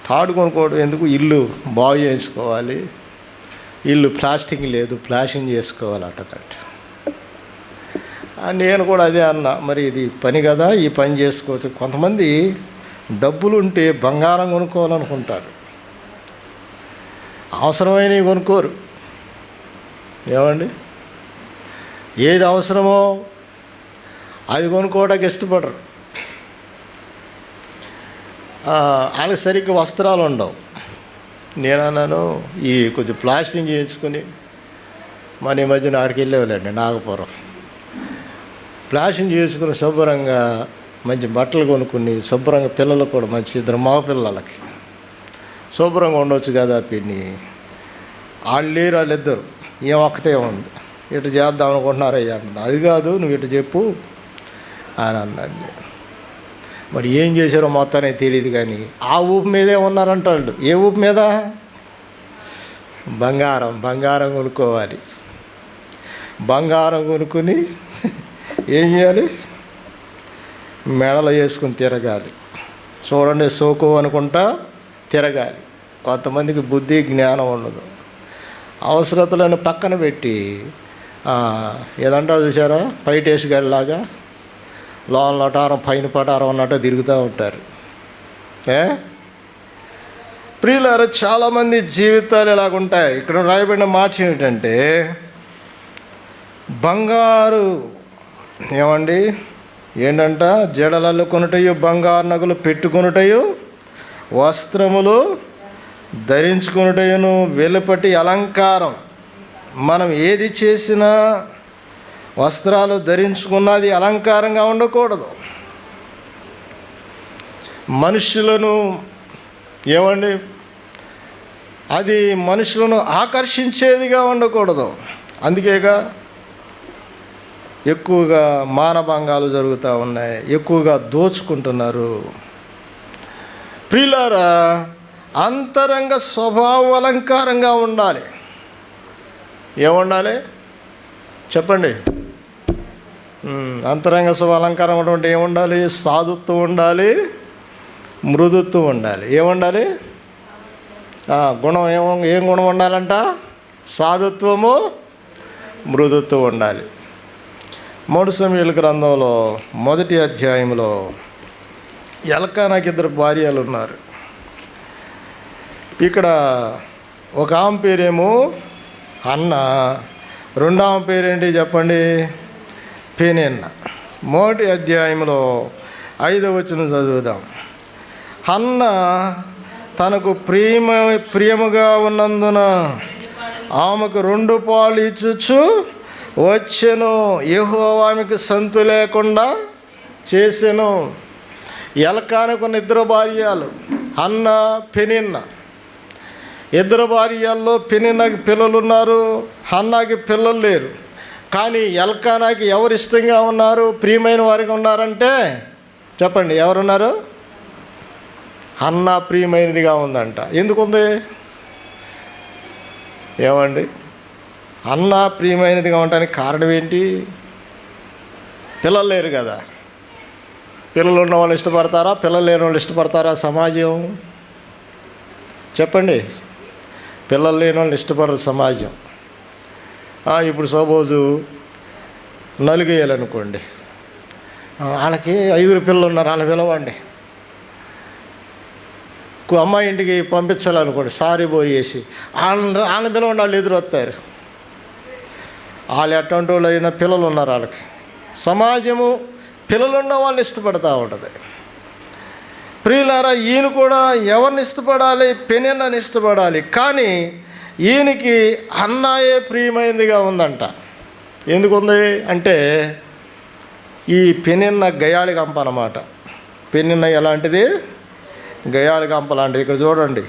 తాడు కొనుక్కోవడం ఎందుకు, ఇల్లు బాగు చేసుకోవాలి, ఇల్లు ప్లాస్టింగ్ లేదు ప్లాస్టింగ్ చేసుకోవాలి అంటదంట. నేను కూడా అదే అన్నా, మరి ఇది పని కదా, ఈ పని చేసుకోవచ్చు. కొంతమంది డబ్బులు ఉంటే బంగారం కొనుక్కోవాలనుకుంటారు, అవసరమైనవి కొనుక్కోరు. ఏమండి, ఏది అవసరమో అది కొనుక్కోవడానికి ఇష్టపడరు. వాళ్ళకి సరిగ్గా వస్త్రాలు ఉండవు. నేనన్నాను, ఈ కొంచెం ప్లాస్టింగ్ చేయించుకొని మన ఈ మధ్యన ఆడికి వెళ్ళేవాళ్ళండి నాగపురం, ప్లాస్టింగ్ చేసుకుని శుభ్రంగా మంచి బట్టలు కొనుక్కుని శుభ్రంగా పిల్లలకు కూడా మంచి 2 మగ పిల్లలకి శుభ్రంగా ఉండవచ్చు కదా పిన్ని. వాళ్ళు లేరు, వాళ్ళిద్దరు, ఏం ఒక్కతే ఉంది, ఇటు చేద్దాం అనుకుంటున్నారయ్యా అంటున్నా. అది కాదు, నువ్వు ఇటు చెప్పు అని అన్నాడు. మరి ఏం చేశారో మొత్తానికి తెలియదు, కానీ ఆ ఊపు మీదే ఉన్నారంటాడు. ఏ ఊపు మీద? బంగారం కొనుక్కోవాలి. బంగారం కొనుక్కుని ఏం చేయాలి, మెడలో వేసుకుని తిరగాలి. చూడండి, సోకు అనుకుంటా తిరగాలి. కొంతమందికి బుద్ధి జ్ఞానం ఉండదు. అవసరతలను పక్కన పెట్టి ఏదంటా చూసారా, పైటేసి గడిలాగా లోన లటారం పైన పటారం అన్నట్టు తిరుగుతూ ఉంటారు. ప్రియులారా, చాలామంది జీవితాలు ఇలాగుంటాయి. ఇక్కడ రాయబడిన మాట ఏమిటంటే, బంగారు ఏమండి ఏంటంట, జడలల్లు కొనుటయు, బంగారు నగలు పెట్టుకొనుటయు, వస్త్రములు ధరించుకొనుటయును వెలుపటి అలంకారం. మనం ఏది చేసినా వస్త్రాలు ధరించుకున్నది అలంకారంగా ఉండకూడదు. మనుషులను ఏమండి, అది మనుషులను ఆకర్షించేదిగా ఉండకూడదు. అందుకేగా ఎక్కువగా మానభంగాలు జరుగుతూ ఉన్నాయి, ఎక్కువగా దోచుకుంటున్నారు. ప్రియులారా, అంతరంగ స్వభావ అలంకారంగా ఉండాలి. ఏముండాలి చెప్పండి? అంతరంగ స్వభావ అలంకారం అంటే ఏముండాలి? సాధుత్వం ఉండాలి, మృదుత్వం ఉండాలి. ఏముండాలి? గుణం ఏం గుణం ఉండాలంట? సాధుత్వము, మృదుత్వం ఉండాలి. 3 సమూయేలు గ్రంథంలో 1వ అధ్యాయంలో ఎల్కానాకి 2 భార్యలు ఉన్నారు. ఇక్కడ ఒక ఆమె పేరేమో అన్న, రెండవ పేరేంటి చెప్పండి? పెనిన్న. 1వ అధ్యాయంలో 5వ వచనం చదువుదాం. అన్న తనకు ప్రియముగా ఉన్నందున ఆమెకు 2 పాలు ఇచ్చుచు వచ్చెను. యెహోవా ఆమెకు సంతు లేకుండా చేసెను. ఎల్కానాకు 2 భార్యలు, అన్న, పెనిన్న. 2 భార్యల్లో పెనిన్నకి పిల్లలు ఉన్నారు, హన్నాకి పిల్లలు లేరు. కానీ ఎల్కానాకి ఎవరు ఇష్టంగా ఉన్నారు, ప్రియమైన వారిగా ఉన్నారంటే చెప్పండి, ఎవరున్నారు? హన్నా ప్రియమైనదిగా ఉందంట. ఎందుకుంది? ఏమండి, హన్నా ప్రియమైనదిగా ఉండడానికి కారణం ఏంటి? పిల్లలు లేరు కదా. పిల్లలు ఉన్న వాళ్ళు ఇష్టపడతారా, పిల్లలు లేని వాళ్ళు ఇష్టపడతారా సమాజం? చెప్పండి. పిల్లలు లేని వాళ్ళు ఇష్టపడరు సమాజం. ఇప్పుడు సపోజు నలుగేయాలనుకోండి, వాళ్ళకి 5 పిల్లలు ఉన్నారు, వాళ్ళని పిలవండి. అమ్మాయి ఇంటికి పంపించాలనుకోండి, సారీ బోరి వేసి వాళ్ళని పిలవండి, వాళ్ళు ఎదురొస్తారు. వాళ్ళు ఎటువంటి వాళ్ళు అయినా పిల్లలు ఉన్నారు వాళ్ళకి. సమాజము పిల్లలు ఉన్న వాళ్ళని ఇష్టపడతా ఉంటుంది. ప్రియులారా, ఈయన కూడా ఎవరిని ఇష్టపడాలి? పెనిన్నని ఇష్టపడాలి. కానీ ఈయనకి అన్నాయే ప్రియమైనదిగా ఉందంట. ఎందుకుంది అంటే, ఈ పెనిన్న గయాళి గంప అన్నమాట. పెనిన్న ఎలాంటిది? గయాళి గంప లాంటిది. ఇక్కడ చూడండి,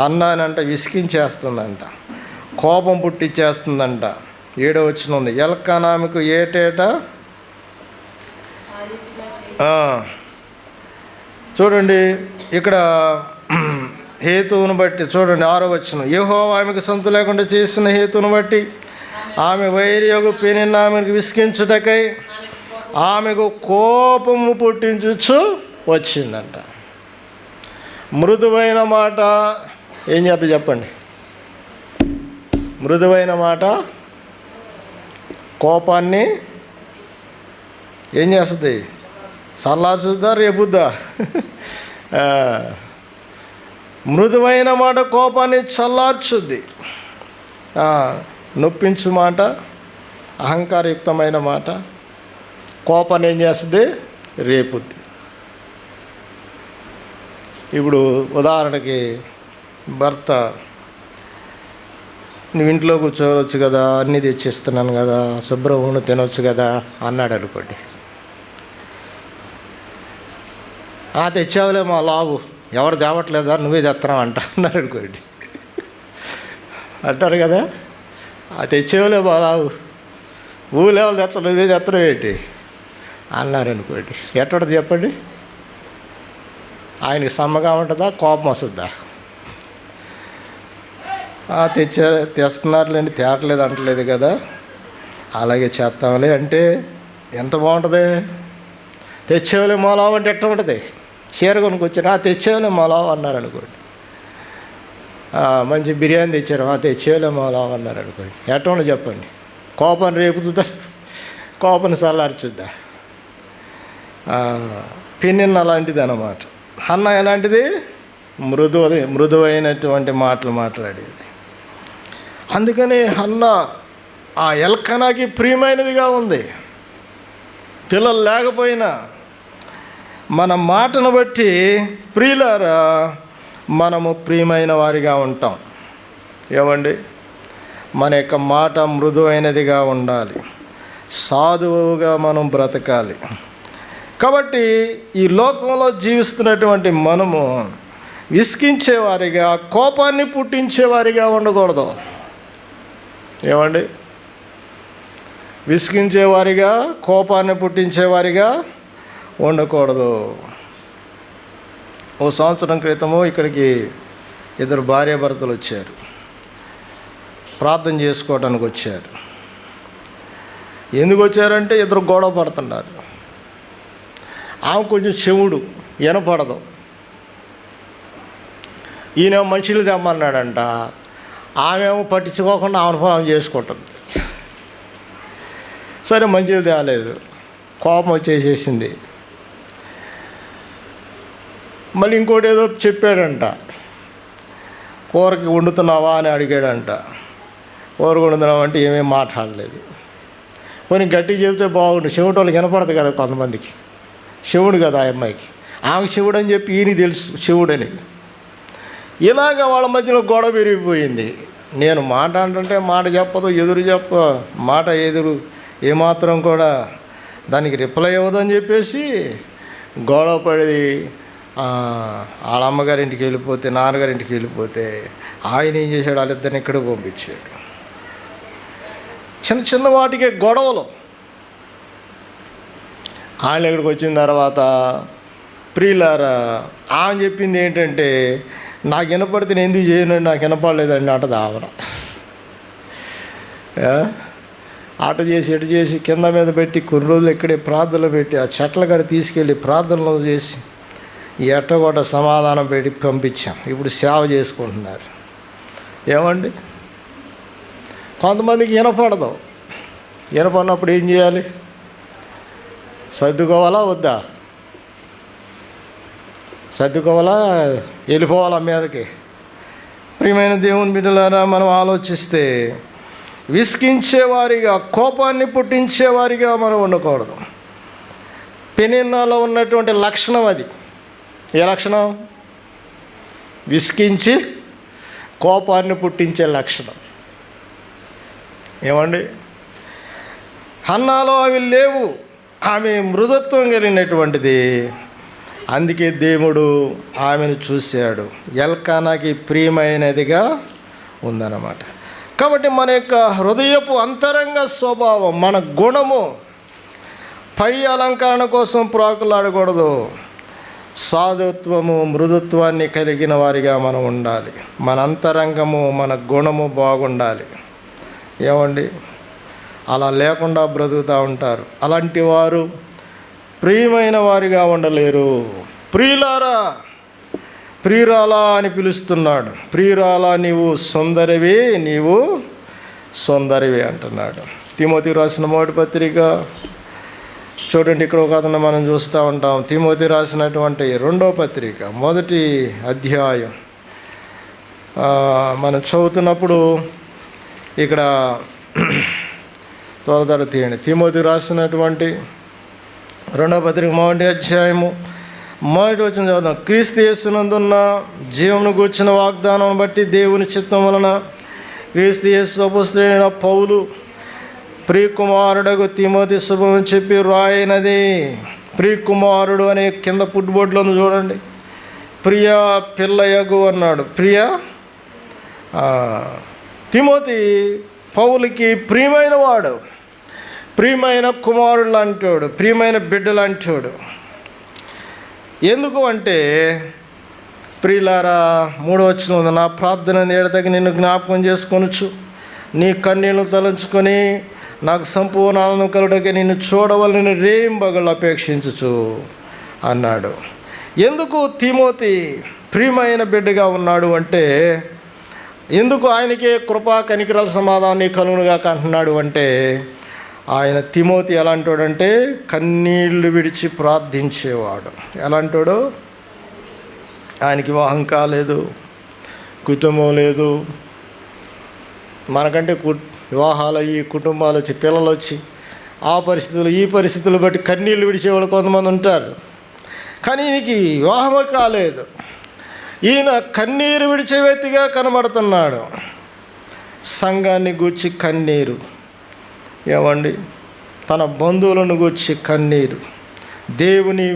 అన్నానంట విసికించేస్తుందంట, కోపం పుట్టించేస్తుందంట. 7వ వచనం ఉంది. ఎల్కానాకు ఏటేటా చూడండి, ఇక్కడ హేతువును బట్టి చూడండి 6వ వచనం. యెహోవా ఆమెకు సంతు లేకుండా చేసిన హేతువును బట్టి ఆమె వైరియగు పెనిన్న ఆమెకు విసిగించుటకై ఆమెకు కోపము పుట్టించుచు వచ్చిందంట. మృదువైన మాట ఏం చేద్దాం చెప్పండి? మృదువైన మాట కోపాన్ని ఏం చేస్తుంది? చల్లార్చుద్దా, రేపుద్దా? మృదువైన మాట కోపాన్ని చల్లార్చుద్ది. నొప్పించు మాట, అహంకారయుక్తమైన మాట కోపాన్ని ఏం చేస్తుంది? రేపుద్ది. ఇప్పుడు ఉదాహరణకి భర్త, నువ్వు ఇంట్లో కూర్చోవచ్చు కదా, అన్నీ తెచ్చిస్తున్నాను కదా, శుభ్రంగా తినవచ్చు కదా అన్నాడు అనుకోండి. తెచ్చావులే మా లావు, ఎవరు తేవట్లేదా, నువ్వే తెస్తున్నావు అన్నారు అనుకోండి. అంటారు కదా, తెచ్చేవులే మా లావు, ఊళ్ళెవరు తెస్తావు, నువ్వే తెస్తున్నావు ఏంటి అన్నారు అనుకోండి. ఎట్టది చెప్పండి? ఆయనకి సమ్మగా ఉంటుందా, కోపం వస్తుందా? తెస్తున్నారులేండి, తేటలేదు అంటలేదు కదా, అలాగే చేస్తాంలే అంటే ఎంత బాగుంటుంది? తెచ్చేవలే మొలావు అంటే ఎట్లా ఉంటుంది? చీర కొనుక్కొచ్చారు, తెచ్చేవలే మొలావు అన్నారు అనుకోండి. మంచి బిర్యానీ తెచ్చారు, తెచ్చేవలే మొలావు అన్నారు అనుకోండి. ఎట్లా చెప్పండి? కోపాన్ని రేపుతుందా, కోపాన్ని చల్లార్చుద్దా? పెనిన్న అలాంటిది అన్నమాట. హన్న ఎలాంటిది? మృదువైనటువంటి మాటలు మాట్లాడేది. అందుకని హన్న ఆ ఎల్కనాకి ప్రియమైనదిగా ఉంది. పిల్లలు లేకపోయినా మన మాటను బట్టి ప్రియులారా మనము ప్రియమైన వారిగా ఉంటాం. ఏమండి? మన యొక్క మాట మృదువైనదిగా ఉండాలి, సాధువుగా మనం బ్రతకాలి. కాబట్టి ఈ లోకంలో జీవిస్తున్నటువంటి మనము విసిగించేవారిగా, కోపాన్ని పుట్టించేవారిగా ఉండకూడదు. ఏమండి? విసిగించేవారిగా, కోపాన్ని పుట్టించేవారిగా ఉండకూడదు. ఓ సంవత్సరం క్రితము ఇక్కడికి ఇద్దరు భార్యాభర్తలు వచ్చారు, ప్రార్థన చేసుకోవడానికి వచ్చారు. ఎందుకు వచ్చారంటే ఇద్దరు గొడవ పడుతున్నారు. ఆమె కొంచెం చెవుడు, వినపడదు. ఈయన మనుషులు తెమ్మన్నాడంట, ఆమెమో పట్టించుకోకుండా ఆమె ఫోన్ చేసుకుంటుంది. సరే మంచిది తేలేదు, కోపం వచ్చేసేసింది. మళ్ళీ ఇంకోటి ఏదో చెప్పాడంట, కూరకి వండుతున్నావా అని అడిగాడంట. కూర వండుతున్నావా అంటే ఏమేమి మాట్లాడలేదు. కొన్ని గట్టి చెబితే బాగుండు, శివుడు వాళ్ళకి వినపడదు కదా కొంతమందికి. శివుడు కదా ఆ అమ్మాయికి, ఆమె శివుడు అని చెప్పి ఈయన తెలుసు శివుడని. ఇలాగ వాళ్ళ మధ్యలో గొడవ పెరిగిపోయింది. నేను మాట అంటే మాట చెప్పదు, ఎదురు మాట ఎదురు ఏమాత్రం కూడా దానికి రిప్లై అవ్వదని చెప్పేసి గొడవ పడి వాళ్ళ అమ్మగారింటికి వెళ్ళిపోతే, నాన్నగారింటికి వెళ్ళిపోతే ఆయన ఏం చేశాడు, వాళ్ళిద్దరిని ఇక్కడికి పంపించాడు. చిన్న చిన్న వాటికే గొడవలు. ఆయన ఇక్కడికి వచ్చిన తర్వాత ప్రియులారా ఆమె చెప్పింది ఏంటంటే, నాకు వినపడితే నేను ఎందుకు చేయను, నాకు వినపడలేదండి అంటది ఆవిడ. అటు చేసి ఇటు చేసి కింద మీద పెట్టి కొన్ని రోజులు ఇక్కడే ప్రార్థనలు పెట్టి ఆ చెట్ల కాడ తీసుకెళ్ళి ప్రార్థనలు చేసి ఎట్టగొట్ట సమాధానం పెట్టి పంపించాం. ఇప్పుడు సేవ చేసుకుంటున్నారు. ఏమండి? కొంతమందికి వినపడదు. వినపడినప్పుడు ఏం చేయాలి? సర్దుకోవాలా వద్దా? సర్దుకోవాలా, వెళ్ళిపోవాలా మీదకి? ప్రియమైన దేవుని బిడ్డలారా, మనం ఆలోచిస్తే విసిగించేవారిగా, కోపాన్ని పుట్టించేవారిగా మనం ఉండకూడదు. పెనిన్నాలో ఉన్నటువంటి లక్షణం అది. ఏ లక్షణం? విసిగించి కోపాన్ని పుట్టించే లక్షణం. ఏమండి? హన్నాలో అవి లేవు. ఆమె మృదుత్వం కలిగినటువంటిది. అందుకే దేవుడు ఆమెను చూశాడు, ఎల్కానాకి ప్రియమైనదిగా ఉందన్నమాట. కాబట్టి మన యొక్క హృదయపు అంతరంగ స్వభావం, మన గుణము పై అలంకరణ కోసం ప్రాకులాడకూడదు. సాధుత్వము, మృదుత్వాన్ని కలిగిన వారిగా మనం ఉండాలి. మన అంతరంగము, మన గుణము బాగుండాలి. ఏమండి? అలా లేకుండా బ్రతుకుతూ ఉంటారు. అలాంటి వారు ప్రియమైన వారిగా ఉండలేరు. ప్రియులారా, ప్రియురాలా అని పిలుస్తున్నాడు. ప్రియురాలా నీవు సుందరివి, నీవు సుందరివి అంటున్నాడు. తిమోతికి రాసిన మొదటి పత్రిక చూడండి, ఇక్కడ ఒక అతను మనం చూస్తూ ఉంటాం. తిమోతి రాసినటువంటి 2వ పత్రిక 1వ అధ్యాయం మనం చదువుతున్నప్పుడు ఇక్కడ త్వర తీయండి. తిమోతి రాసినటువంటి 2వ పత్రిక 1వ అధ్యాయము 1వ వచనం చదువుదాం. క్రీస్తు యేసునందున్న జీవమును గూర్చిన వాగ్దానం బట్టి దేవుని చిత్తం వలన క్రీస్తు యేసు అపోస్తలుడైన పౌలు ప్రియకుమారుడకు తిమోతి శుభమని చెప్పి రాయినది. ప్రియకుమారుడు అనే కింద పుట్టుబోర్డులో చూడండి. ప్రియ పిల్లయగు అన్నాడు. ప్రియ తిమోతి పౌలుకి ప్రియమైన వాడు, ప్రియమైన కుమారుడు లాంటివాడు, ప్రియమైన బిడ్డ లాంటివాడు. ఎందుకు అంటే ప్రియులారా 3వ వచనం, నా ప్రార్థన ఏడతగి నిన్ను జ్ఞాపకం చేసుకొనొచ్చు, నీ కన్నీళ్లను తలంచుకొని నాకు సంపూర్ణ ఆనందం కలుగుటకే నిన్ను చూడవలని రేయింబగళ్ళు అపేక్షించుచు అన్నాడు. ఎందుకు తిమోతి ప్రియమైన బిడ్డగా ఉన్నాడు అంటే, ఎందుకు ఆయనకే కృపా కనికరాల సమాధానాన్ని కలుగునుగా అంటున్నాడు అంటే, ఆయన తిమోతి ఎలాంటోడంటే కన్నీళ్లు విడిచి ప్రార్థించేవాడు. ఎలాంటోడు? ఆయనకి వివాహం కాలేదు, కుటుంబం లేదు. మనకంటే వివాహాలు అయ్యి కుటుంబాలు వచ్చి పిల్లలు వచ్చి ఆ పరిస్థితులు ఈ పరిస్థితులు బట్టి కన్నీళ్ళు విడిచేవాళ్ళు కొంతమంది ఉంటారు. కానీ ఈయనకి వివాహమే కాలేదు. ఈయన కన్నీరు విడిచే వ్యక్తిగా కనబడుతున్నాడు. సంఘాన్ని గూర్చి కన్నీరు, ఏమండి, తన బంధువులను గూర్చి కన్నీరు, దేవుని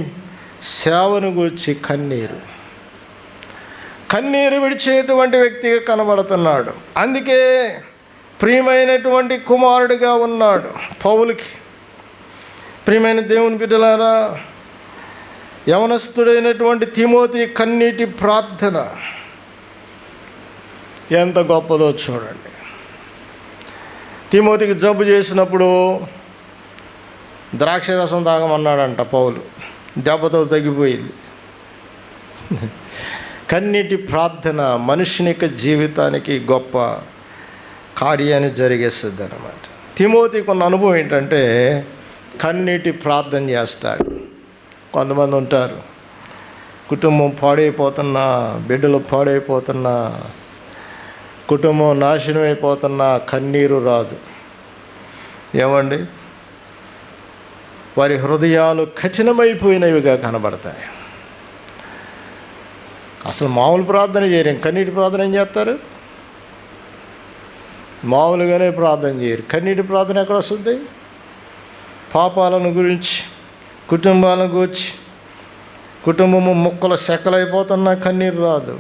సేవను గూర్చి కన్నీరు, కన్నీరు విడిచేటువంటి వ్యక్తిగా కనబడుతున్నాడు. అందుకే ప్రియమైనటువంటి కుమారుడిగా ఉన్నాడు పౌలుకి. ప్రియమైన దేవుని బిడ్డలారా, యవనస్తుడైనటువంటి తిమోతి కన్నీటి ప్రార్థన ఎంత గొప్పదో చూడండి. తిమోతికి జబ్బు చేసినప్పుడు ద్రాక్షరసం తాగమన్నాడంట పౌలు. దెబ్బతో తగ్గిపోయింది. కన్నీటి ప్రార్థన మనుషుని యొక్క జీవితానికి గొప్ప కార్యాన్ని జరిగేస్తుంది అన్నమాట. తిమోతికి ఉన్న అనుభవం ఏంటంటే కన్నీటి ప్రార్థన చేస్తాడు. కొంతమంది ఉంటారు, కుటుంబం పాడైపోతున్నా, బిడ్డలు పాడైపోతున్నా, కుటుంబం నాశనం అయిపోతున్నా కన్నీరు రాదు. ఏమండి, వారి హృదయాలు కఠినమైపోయినవిగా కనబడతాయి. అసలు మామూలు ప్రార్థన చేయరు, కన్నీటి ప్రార్థన ఏం చేస్తారు? మామూలుగానే ప్రార్థన చేయరు. కన్నీటి ప్రార్థన ఎక్కడ వస్తుంది? పాపాలను గురించి, కుటుంబాలను గురించి, కుటుంబము ముక్కలు సెక్కలైపోతున్నా కన్నీరు రాదు.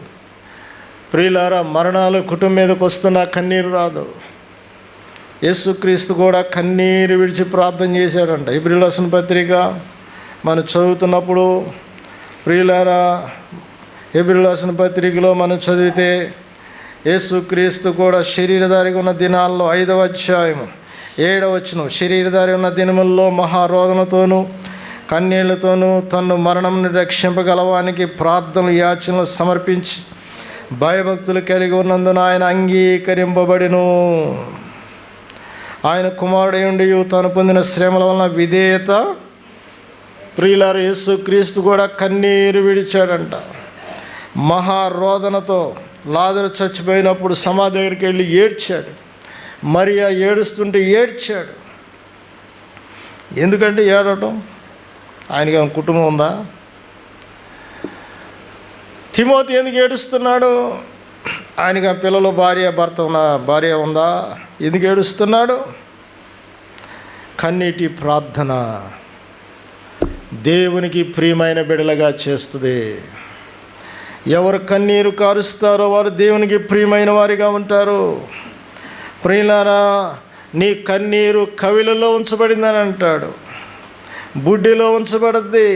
ప్రియులారా, మరణాలు కుటుంబం మీదకి వస్తున్నా కన్నీరు రాదు. యేసుక్రీస్తు కూడా కన్నీరు విడిచి ప్రార్థన చేశాడంట. హెబ్రీయుల రాసిన పత్రిక మనం చదువుతున్నప్పుడు ప్రియులారా, హెబ్రీయుల రాసిన పత్రికలో మనం చదివితే యేసుక్రీస్తు కూడా శరీరధారిగా ఉన్న దినాల్లో 5వ అధ్యాయం 7వ వచనం, శరీరధారి ఉన్న దినముల్లో మహారోదనతోనూ కన్నీళ్లతోనూ తన్ను మరణం రక్షింపగలవానికి ప్రార్థనలు యాచనలు సమర్పించి భయభక్తులు కలిగి ఉన్నందున ఆయన అంగీకరింపబడిను. ఆయన కుమారుడై ఉండి తాను పొందిన శ్రమల వలన విధేయత. ప్రియులారా, యేసుక్రీస్తు కూడా కన్నీరు విడిచాడంట. మహారోదనతో లాజరు చచ్చిపోయినప్పుడు సమాధి దగ్గరికి వెళ్ళి ఏడ్చాడు. మరియా ఏడుస్తుంటే ఏడ్చాడు. ఎందుకంటే ఏడవటం? ఆయనకి కుటుంబం ఉందా? తిమోతి ఎందుకు ఏడుస్తున్నాడు? ఆయనకి పిల్లలు, భార్య ఉందా? ఎందుకు ఏడుస్తున్నాడు? కన్నీటి ప్రార్థన దేవునికి ప్రియమైన బిడ్డలుగా చేస్తుంది. ఎవరు కన్నీరు కారుస్తారో వారు దేవునికి ప్రియమైన వారిగా ఉంటారు. ప్రియులారా, నీ కన్నీరు కవిలలో ఉంచబడిందని అంటాడు, బుడ్డిలో ఉంచబడుద్ది.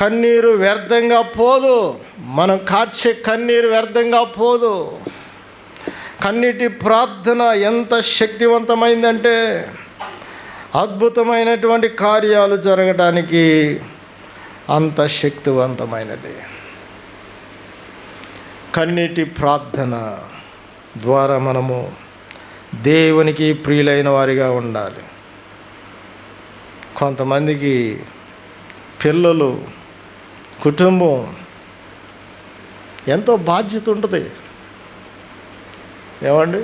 కన్నీరు వ్యర్థంగా పోదు. మనం కార్చే కన్నీరు వ్యర్థంగా పోదు. కన్నీటి ప్రార్థన ఎంత శక్తివంతమైందంటే అద్భుతమైనటువంటి కార్యాలు జరగడానికి అంత శక్తివంతమైనది. కన్నీటి ప్రార్థన ద్వారా మనము దేవునికి ప్రియులైన వారిగా ఉండాలి. కొంతమందికి పిల్లలు, కుటుంబం ఎంతో బాధ్యత ఉంటుంది. ఏమండి,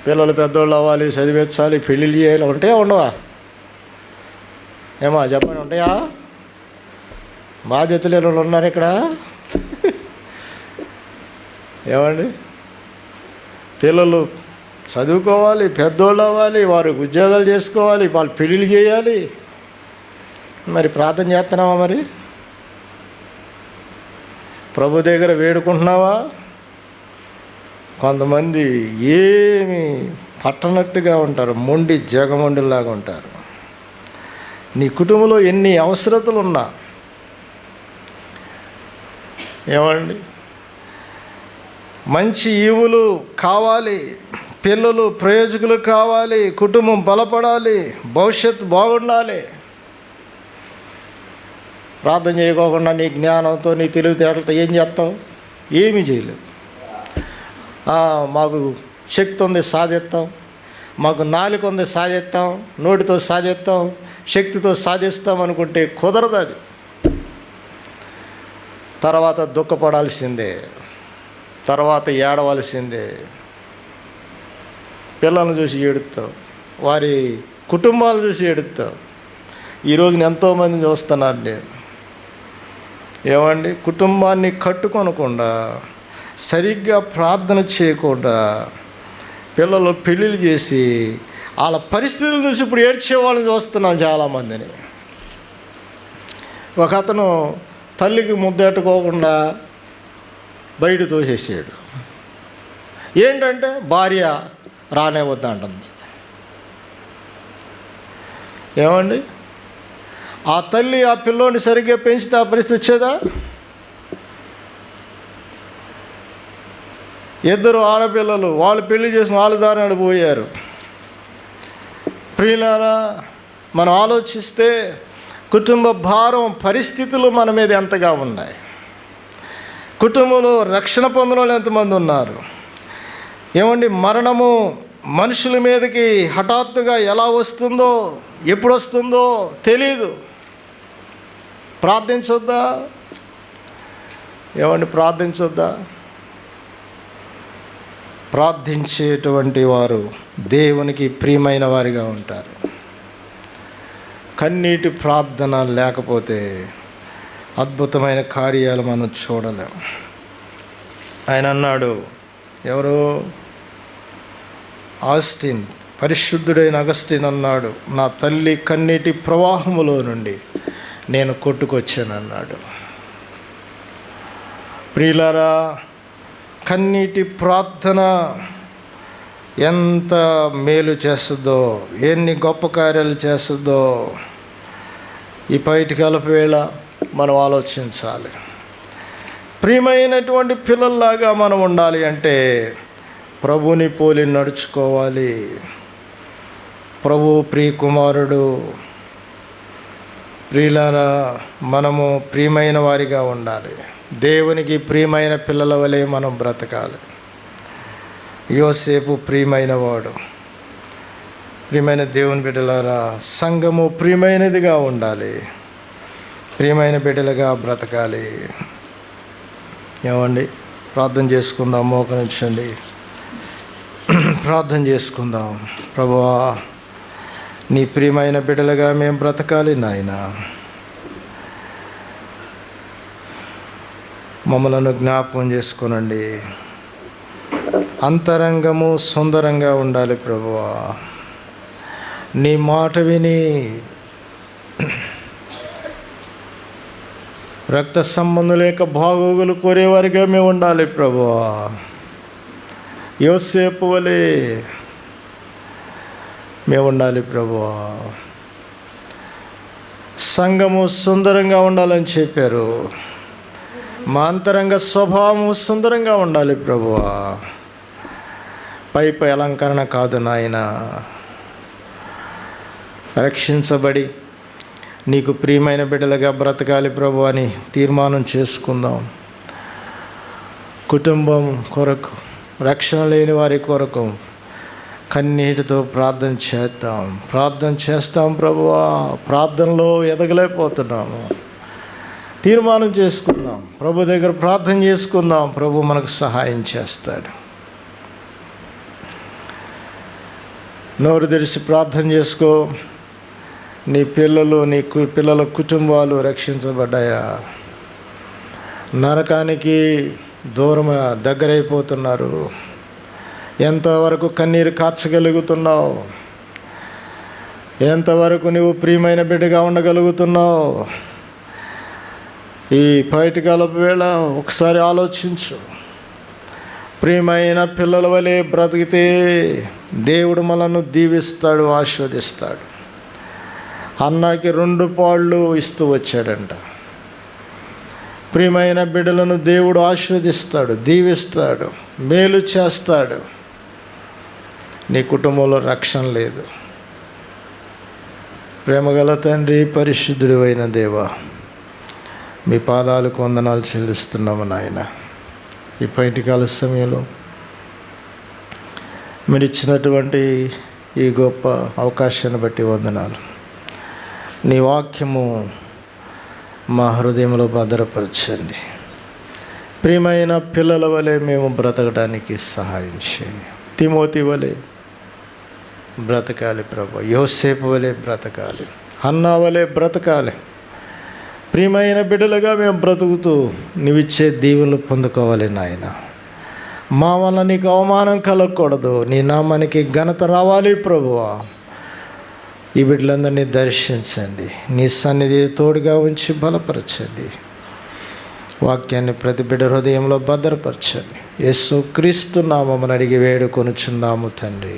పిల్లలు పెద్దోళ్ళు అవ్వాలి, చదివించాలి, పెళ్ళిళ్ళు చేయాలి, ఉంటాయా ఉండవా? ఏమా చెప్పండి, ఉంటాయా? బాధ్యత లేని వాళ్ళు ఉన్నారు ఇక్కడ. ఏమండి, పిల్లలు చదువుకోవాలి, పెద్దోళ్ళు అవ్వాలి, వారు ఉద్యోగాలు చేసుకోవాలి, వాళ్ళు పెళ్ళిళ్ళు చేయాలి. మరి ప్రార్థన చేస్తున్నావా? మరి ప్రభు దగ్గర వేడుకుంటున్నావా? కొంతమంది ఏమి పట్టనట్టుగా ఉంటారు, మొండి జగమొండిలాగా ఉంటారు. నీ కుటుంబంలో ఎన్ని అవసరతలు ఉన్నా, ఏమండి, మంచి ఈవులు కావాలి, పిల్లలు ప్రయోజకులు కావాలి, కుటుంబం బలపడాలి, భవిష్యత్తు బాగుండాలి. ప్రార్థన చేయకోకుండా నీ జ్ఞానంతో, నీ తెలివితేటలతో ఏం చేస్తావు? ఏమీ చేయలేవు. మాకు శక్తి ఉంది, సాధిస్తాం, మాకు నాలుక ఉంది, సాధిస్తాం, నోటితో సాధిస్తాం, శక్తితో సాధిస్తాం అనుకుంటే కుదరదు. అది తర్వాత దుఃఖపడాల్సిందే, తర్వాత ఏడవలసిందే. పిల్లలను చూసి ఏడుస్తావు, వారి కుటుంబాలు చూసి ఏడుస్తావు. ఈరోజు ఎంతోమందిని చూస్తున్నాను నేను. ఏమండి, కుటుంబాన్ని కట్టుకొనకుండా, సరిగ్గా ప్రార్థన చేయకుండా పిల్లలు పెళ్ళిళ్ళు చేసి వాళ్ళ పరిస్థితులు చూసి ఇప్పుడు ఏడ్చేవాళ్ళని చూస్తున్నాం చాలామందిని. ఒక అతను తల్లికి ముద్దెట్టుకోకుండా బయట తోసేసాడు. ఏంటంటే భార్య రానే వద్దంటుంది. ఏమండి, ఆ తల్లి ఆ పిల్లోని సరిగ్గా పెంచితే ఆ పరిస్థితి వచ్చేదా? ఇద్దరు ఆడపిల్లలు, వాళ్ళు పెళ్లి చేసిన వాళ్ళ దారిని పోయారు. ప్రియులారా, మనం ఆలోచిస్తే కుటుంబ భారం పరిస్థితులు మన మీద ఎంతగా ఉన్నాయి. కుటుంబంలో రక్షణ పొందిన వాళ్ళు ఎంతమంది ఉన్నారు. ఏమండి, మరణము మనుషుల మీదకి హఠాత్తుగా ఎలా వస్తుందో, ఎప్పుడు వస్తుందో తెలియదు. ప్రార్థించొద్దా? ఏమండి, ప్రార్థించొద్దా? ప్రార్థించేటువంటి వారు దేవునికి ప్రియమైన వారిగా ఉంటారు. కన్నీటి ప్రార్థన లేకపోతే అద్భుతమైన కార్యాలు మనం చూడలేం. ఆయన అన్నాడు, ఎవరు? ఆస్టిన్, పరిశుద్ధుడైన అగస్టిన్ అన్నాడు, నా తల్లి కన్నీటి ప్రవాహములో నుండి నేను కొట్టుకొచ్చానన్నాడు. ప్రియులారా, కన్నీటి ప్రార్థన ఎంత మేలు చేస్తుందో, ఎన్ని గొప్ప కార్యాలు చేస్తుందో ఈ పైటికలప వేళ మనం ఆలోచించాలి. ప్రియమైనటువంటి పిల్లల్లాగా మనం ఉండాలి అంటే ప్రభుని పోలి నడుచుకోవాలి. ప్రభు ప్రియ కుమారుడు. ప్రియులారా, మనము ప్రియమైన వారిగా ఉండాలి. దేవునికి ప్రియమైన పిల్లల వలె మనం బ్రతకాలి. యోసేపు ప్రియమైన వాడు. ప్రియమైన దేవుని బిడ్డలారా, సంఘము ప్రియమైనదిగా ఉండాలి, ప్రియమైన బిడ్డలుగా బ్రతకాలి. ఏమండి, ప్రార్థన చేసుకుందాం. మోకరించండి, ప్రార్థన చేసుకుందాం. ప్రభువా, నీ ప్రియమైన బిడ్డలుగా మేము బ్రతకాలి నాయనా. మమ్మలను జ్ఞాపకం చేసుకోనండి. అంతరంగము సుందరంగా ఉండాలి ప్రభువా. నీ మాట విని రక్త సంబంధం లేక బాగోగులు కోరేవారిగా మేము ఉండాలి ప్రభువా. యోసేపు వలె మేము ఉండాలి ప్రభువా. సంఘము సుందరంగా ఉండాలని చెప్పారు. మా అంతరంగ స్వభావము సుందరంగా ఉండాలి ప్రభువా. పై పై అలంకరణ కాదు నాయన. రక్షించబడి నీకు ప్రియమైన బిడ్డలుగా బ్రతకాలి ప్రభు అని తీర్మానం చేసుకుందాం. కుటుంబం కొరకు, రక్షణ లేని వారి కొరకు కన్నీటితో ప్రార్థన చేస్తాం ప్రభువా. ప్రార్థనలో ఎదగలేకపోతున్నాము. తీర్మానం చేసుకుందాం, ప్రభు దగ్గర ప్రార్థన చేసుకుందాం. ప్రభు మనకు సహాయం చేస్తాడు. నోరు తెరిచి ప్రార్థన చేసుకో. నీ పిల్లలు, పిల్లల కుటుంబాలు రక్షించబడ్డాయా? నరకానికి దగ్గరైపోతున్నారు. ఎంతవరకు కన్నీరు కార్చగలుగుతున్నావు? ఎంతవరకు నువ్వు ప్రియమైన బిడ్డగా ఉండగలుగుతున్నావు? ఈ బయటకాలపు వేళ ఒకసారి ఆలోచించు. ప్రియమైన పిల్లల వలె బ్రతికితే దేవుడు మనల్ని దీవిస్తాడు, ఆశీర్వదిస్తాడు. అన్నాకి 2 పాళ్ళు ఇస్తూ వచ్చాడంట. ప్రియమైన బిడ్డలను దేవుడు ఆశీర్వదిస్తాడు, దీవిస్తాడు, మేలు చేస్తాడు. నీ కుటుంబంలో రక్షణ లేదు. ప్రేమగల తండ్రి, పరిశుద్ధుడు అయిన దేవా, మీ పాదాలకు వందనాలు చెల్లిస్తున్నాము నాయన. ఈ బయటికాల సమయంలో మీరు ఇచ్చినటువంటి ఈ గొప్ప అవకాశాన్ని బట్టి వందనాలు. నీ వాక్యము మా హృదయంలో భద్రపరచండి. ప్రియమైన పిల్లల వలె మేము బ్రతకడానికి సహాయం చేయండి. తిమోతి వలె బ్రతకాలి ప్రభు, యోసేపు వలె బ్రతకాలి, హన్నా వలె బ్రతకాలి. ప్రియమైన బిడ్డలుగా మేము బ్రతుకుతూ నీవిచ్చే దీవెనలు పొందుకోవాలి నాయన. మా వల్ల నీకు అవమానం కలగకూడదు, నీ నామానికి ఘనత రావాలి ప్రభువా. ఈ బిడ్డలందరినీ దర్శించండి, నీ సన్నిధి తోడుగా ఉంచి బలపరచండి. వాక్యాన్ని ప్రతి బిడ్డ హృదయంలో భద్రపరచండి. యేసు క్రీస్తు నామమున అడిగి వేడుకొనుచున్నాము తండ్రి.